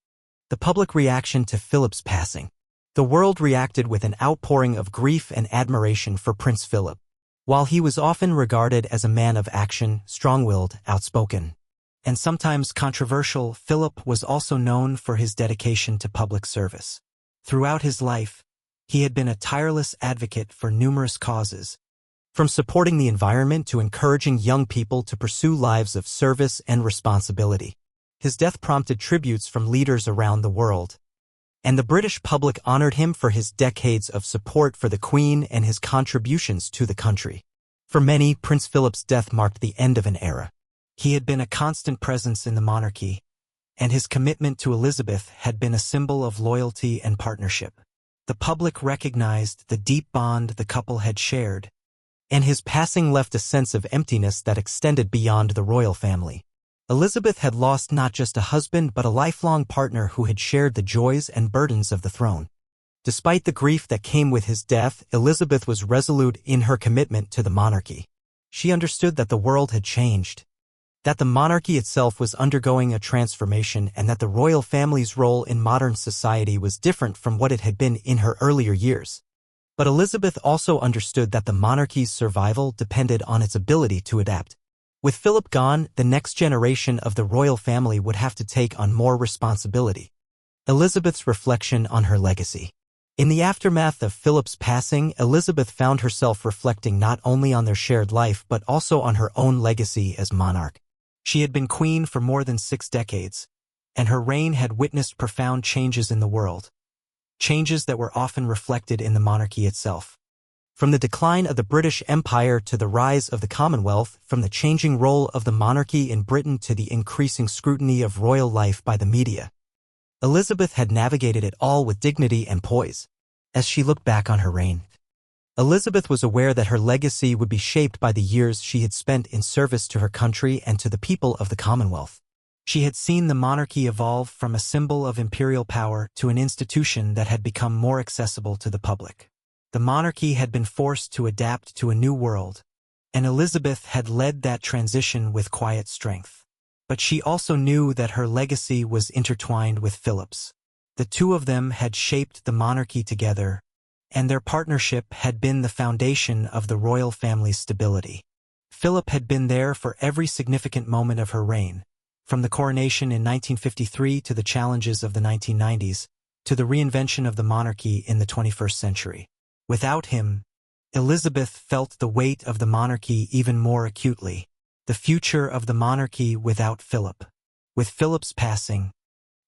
The public reaction to Philip's passing. The world reacted with an outpouring of grief and admiration for Prince Philip. While he was often regarded as a man of action, strong-willed, outspoken, and sometimes controversial, Philip was also known for his dedication to public service. Throughout his life, he had been a tireless advocate for numerous causes, from supporting the environment to encouraging young people to pursue lives of service and responsibility. His death prompted tributes from leaders around the world, and the British public honored him for his decades of support for the Queen and his contributions to the country. For many, Prince Philip's death marked the end of an era. He had been a constant presence in the monarchy, and his commitment to Elizabeth had been a symbol of loyalty and partnership. The public recognized the deep bond the couple had shared, and his passing left a sense of emptiness that extended beyond the royal family. Elizabeth had lost not just a husband but a lifelong partner who had shared the joys and burdens of the throne. Despite the grief that came with his death, Elizabeth was resolute in her commitment to the monarchy. She understood that the world had changed, that the monarchy itself was undergoing a transformation, and that the royal family's role in modern society was different from what it had been in her earlier years. But Elizabeth also understood that the monarchy's survival depended on its ability to adapt. With Philip gone, the next generation of the royal family would have to take on more responsibility. Elizabeth's reflection on her legacy. In the aftermath of Philip's passing, Elizabeth found herself reflecting not only on their shared life but also on her own legacy as monarch. She had been queen for more than 6 decades, and her reign had witnessed profound changes in the world. Changes that were often reflected in the monarchy itself. From the decline of the British Empire to the rise of the Commonwealth, from the changing role of the monarchy in Britain to the increasing scrutiny of royal life by the media, Elizabeth had navigated it all with dignity and poise. As she looked back on her reign, Elizabeth was aware that her legacy would be shaped by the years she had spent in service to her country and to the people of the Commonwealth. She had seen the monarchy evolve from a symbol of imperial power to an institution that had become more accessible to the public. The monarchy had been forced to adapt to a new world, and Elizabeth had led that transition with quiet strength. But she also knew that her legacy was intertwined with Philip's. The two of them had shaped the monarchy together, and their partnership had been the foundation of the royal family's stability. Philip had been there for every significant moment of her reign, from the coronation in 1953 to the challenges of the 1990s, to the reinvention of the monarchy in the 21st century. Without him, Elizabeth felt the weight of the monarchy even more acutely. The future of the monarchy without Philip. With Philip's passing,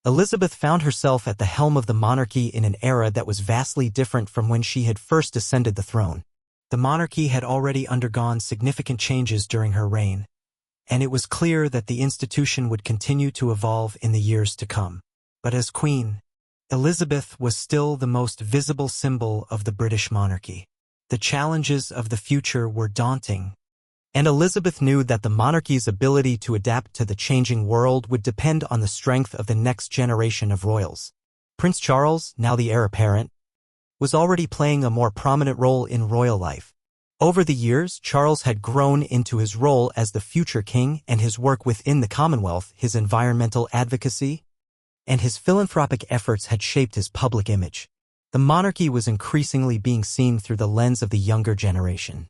Elizabeth found herself at the helm of the monarchy in an era that was vastly different from when she had first ascended the throne. The monarchy had already undergone significant changes during her reign, and it was clear that the institution would continue to evolve in the years to come. But as queen, Elizabeth was still the most visible symbol of the British monarchy. The challenges of the future were daunting, and Elizabeth knew that the monarchy's ability to adapt to the changing world would depend on the strength of the next generation of royals. Prince Charles, now the heir apparent, was already playing a more prominent role in royal life. Over the years, Charles had grown into his role as the future king, and his work within the Commonwealth, his environmental advocacy, and his philanthropic efforts had shaped his public image. The monarchy was increasingly being seen through the lens of the younger generation.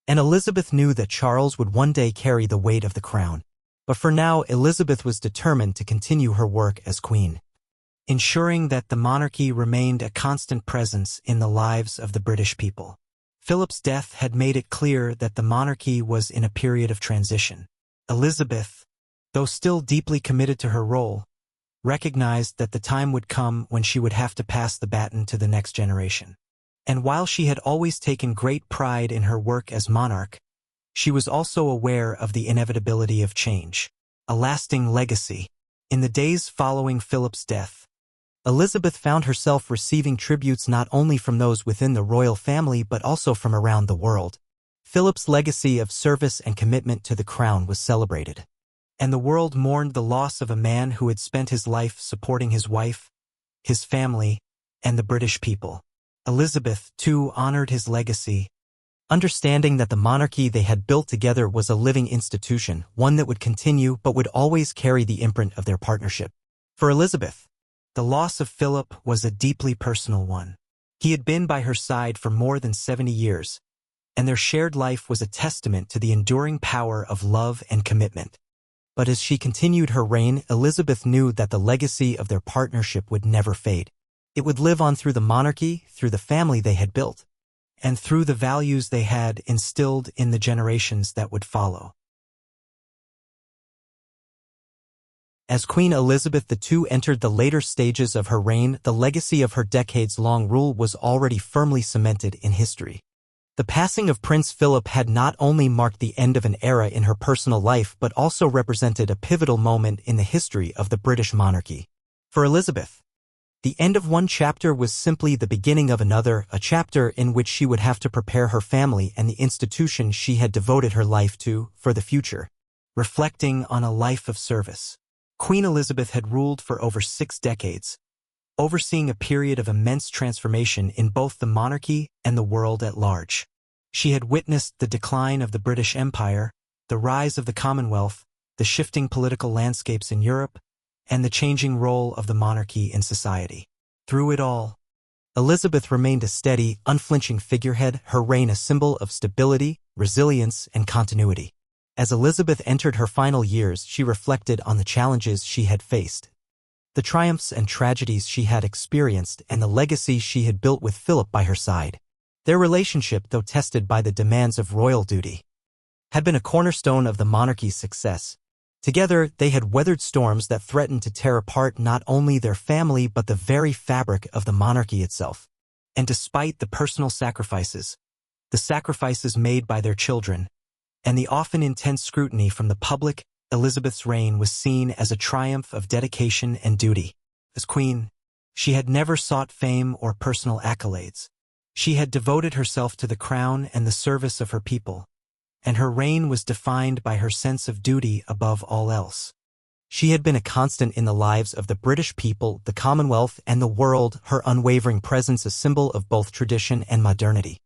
And Elizabeth knew that Charles would one day carry the weight of the crown. But for now, Elizabeth was determined to continue her work as queen, ensuring that the monarchy remained a constant presence in the lives of the British people. Philip's death had made it clear that the monarchy was in a period of transition. Elizabeth, though still deeply committed to her role, recognized that the time would come when she would have to pass the baton to the next generation. And while she had always taken great pride in her work as monarch, she was also aware of the inevitability of change, a lasting legacy. In the days following Philip's death, Elizabeth found herself receiving tributes not only from those within the royal family but also from around the world. Philip's legacy of service and commitment to the crown was celebrated, and the world mourned the loss of a man who had spent his life supporting his wife, his family, and the British people. Elizabeth, too, honored his legacy, understanding that the monarchy they had built together was a living institution, one that would continue but would always carry the imprint of their partnership. For Elizabeth, the loss of Philip was a deeply personal one. He had been by her side for more than 70 years, and their shared life was a testament to the enduring power of love and commitment. But as she continued her reign, Elizabeth knew that the legacy of their partnership would never fade. It would live on through the monarchy, through the family they had built, and through the values they had instilled in the generations that would follow. As Queen Elizabeth II entered the later stages of her reign, the legacy of her decades-long rule was already firmly cemented in history. The passing of Prince Philip had not only marked the end of an era in her personal life but also represented a pivotal moment in the history of the British monarchy. For Elizabeth, the end of one chapter was simply the beginning of another, a chapter in which she would have to prepare her family and the institution she had devoted her life to for the future. Reflecting on a life of service, Queen Elizabeth had ruled for over 6 decades, overseeing a period of immense transformation in both the monarchy and the world at large. She had witnessed the decline of the British Empire, the rise of the Commonwealth, the shifting political landscapes in Europe, and the changing role of the monarchy in society. Through it all, Elizabeth remained a steady, unflinching figurehead, her reign a symbol of stability, resilience, and continuity. As Elizabeth entered her final years, she reflected on the challenges she had faced, the triumphs and tragedies she had experienced, and the legacy she had built with Philip by her side. Their relationship, though tested by the demands of royal duty, had been a cornerstone of the monarchy's success. Together, they had weathered storms that threatened to tear apart not only their family but the very fabric of the monarchy itself. And despite the personal sacrifices, the sacrifices made by their children, and the often intense scrutiny from the public, Elizabeth's reign was seen as a triumph of dedication and duty. As queen, she had never sought fame or personal accolades. She had devoted herself to the crown and the service of her people, and her reign was defined by her sense of duty above all else. She had been a constant in the lives of the British people, the Commonwealth, and the world, her unwavering presence a symbol of both tradition and modernity.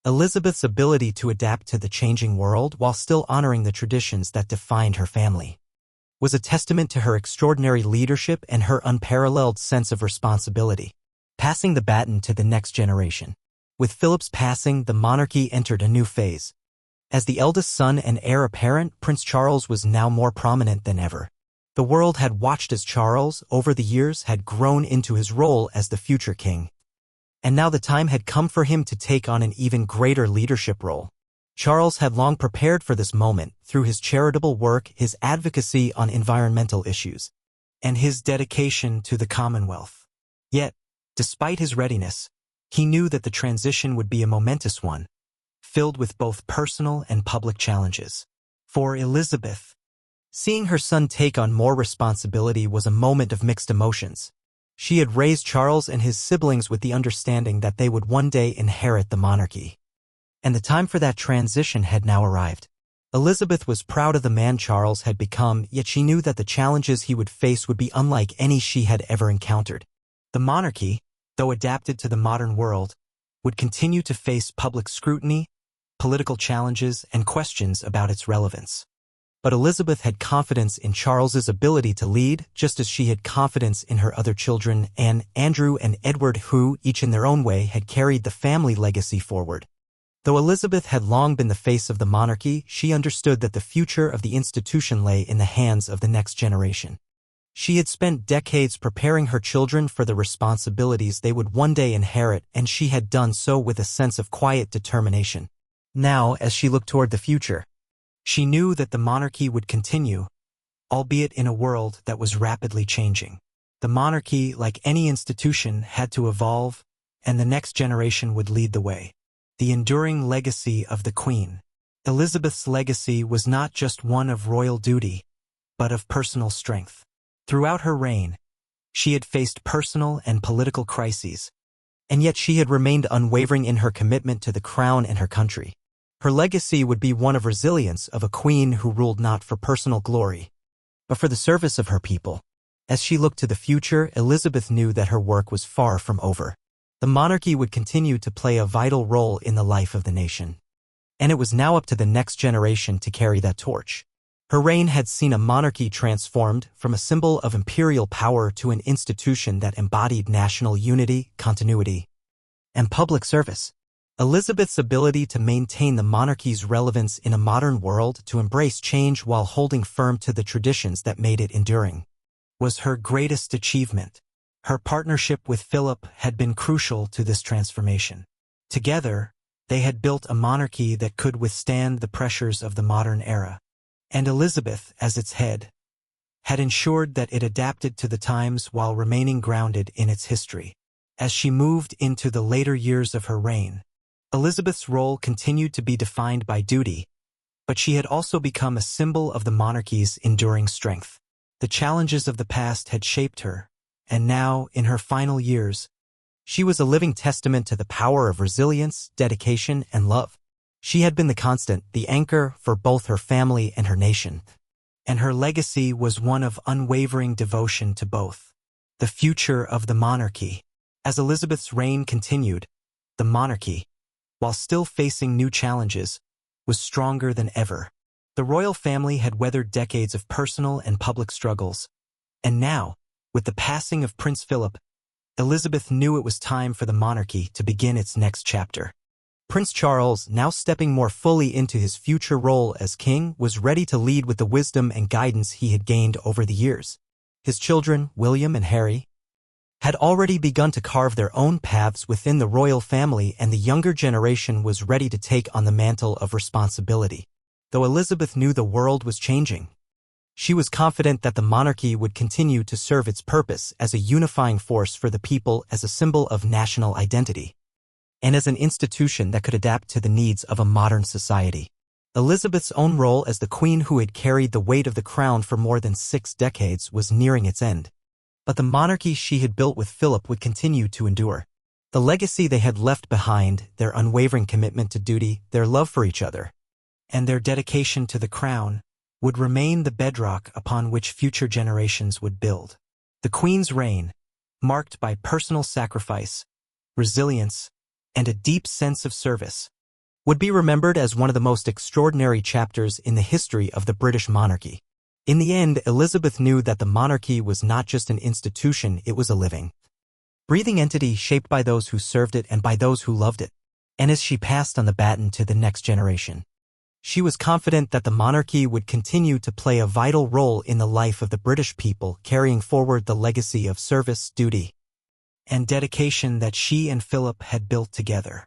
Elizabeth's ability to adapt to the changing world while still honoring the traditions that defined her family was a testament to her extraordinary leadership and her unparalleled sense of responsibility. Passing the baton to the next generation. With Philip's passing, the monarchy entered a new phase. As the eldest son and heir apparent, Prince Charles was now more prominent than ever. The world had watched as Charles, over the years, had grown into his role as the future king. And now the time had come for him to take on an even greater leadership role. Charles had long prepared for this moment through his charitable work, his advocacy on environmental issues, and his dedication to the Commonwealth. Yet, despite his readiness, he knew that the transition would be a momentous one, filled with both personal and public challenges. For Elizabeth, seeing her son take on more responsibility was a moment of mixed emotions. She had raised Charles and his siblings with the understanding that they would one day inherit the monarchy. And the time for that transition had now arrived. Elizabeth was proud of the man Charles had become, yet she knew that the challenges he would face would be unlike any she had ever encountered. The monarchy, though adapted to the modern world, would continue to face public scrutiny, political challenges, and questions about its relevance. But Elizabeth had confidence in Charles's ability to lead, just as she had confidence in her other children, Anne, Andrew, and Edward, who, each in their own way, had carried the family legacy forward. Though Elizabeth had long been the face of the monarchy, she understood that the future of the institution lay in the hands of the next generation. She had spent decades preparing her children for the responsibilities they would one day inherit, and she had done so with a sense of quiet determination. Now, as she looked toward the future, she knew that the monarchy would continue, albeit in a world that was rapidly changing. The monarchy, like any institution, had to evolve, and the next generation would lead the way. The enduring legacy of the Queen. Elizabeth's legacy was not just one of royal duty, but of personal strength. Throughout her reign, she had faced personal and political crises, and yet she had remained unwavering in her commitment to the crown and her country. Her legacy would be one of resilience, of a queen who ruled not for personal glory, but for the service of her people. As she looked to the future, Elizabeth knew that her work was far from over. The monarchy would continue to play a vital role in the life of the nation, and it was now up to the next generation to carry that torch. Her reign had seen a monarchy transformed from a symbol of imperial power to an institution that embodied national unity, continuity, and public service. Elizabeth's ability to maintain the monarchy's relevance in a modern world, to embrace change while holding firm to the traditions that made it enduring, was her greatest achievement. Her partnership with Philip had been crucial to this transformation. Together, they had built a monarchy that could withstand the pressures of the modern era. And Elizabeth, as its head, had ensured that it adapted to the times while remaining grounded in its history. As she moved into the later years of her reign, Elizabeth's role continued to be defined by duty, but she had also become a symbol of the monarchy's enduring strength. The challenges of the past had shaped her, and now, in her final years, she was a living testament to the power of resilience, dedication, and love. She had been the constant, the anchor for both her family and her nation, and her legacy was one of unwavering devotion to both. The future of the monarchy. As Elizabeth's reign continued, the monarchy, while still facing new challenges, was stronger than ever. The royal family had weathered decades of personal and public struggles, and now, with the passing of Prince Philip, Elizabeth knew it was time for the monarchy to begin its next chapter. Prince Charles, now stepping more fully into his future role as king, was ready to lead with the wisdom and guidance he had gained over the years. His children, William and Harry, had already begun to carve their own paths within the royal family, and the younger generation was ready to take on the mantle of responsibility. Though Elizabeth knew the world was changing, she was confident that the monarchy would continue to serve its purpose as a unifying force for the people, as a symbol of national identity, and as an institution that could adapt to the needs of a modern society. Elizabeth's own role as the queen who had carried the weight of the crown for more than 6 decades was nearing its end. But the monarchy she had built with Philip would continue to endure. The legacy they had left behind, their unwavering commitment to duty, their love for each other, and their dedication to the crown, would remain the bedrock upon which future generations would build. The Queen's reign, marked by personal sacrifice, resilience, and a deep sense of service, would be remembered as one of the most extraordinary chapters in the history of the British monarchy. In the end, Elizabeth knew that the monarchy was not just an institution, it was a living, breathing entity shaped by those who served it and by those who loved it. And as she passed on the baton to the next generation, she was confident that the monarchy would continue to play a vital role in the life of the British people, carrying forward the legacy of service, duty, and dedication that she and Philip had built together.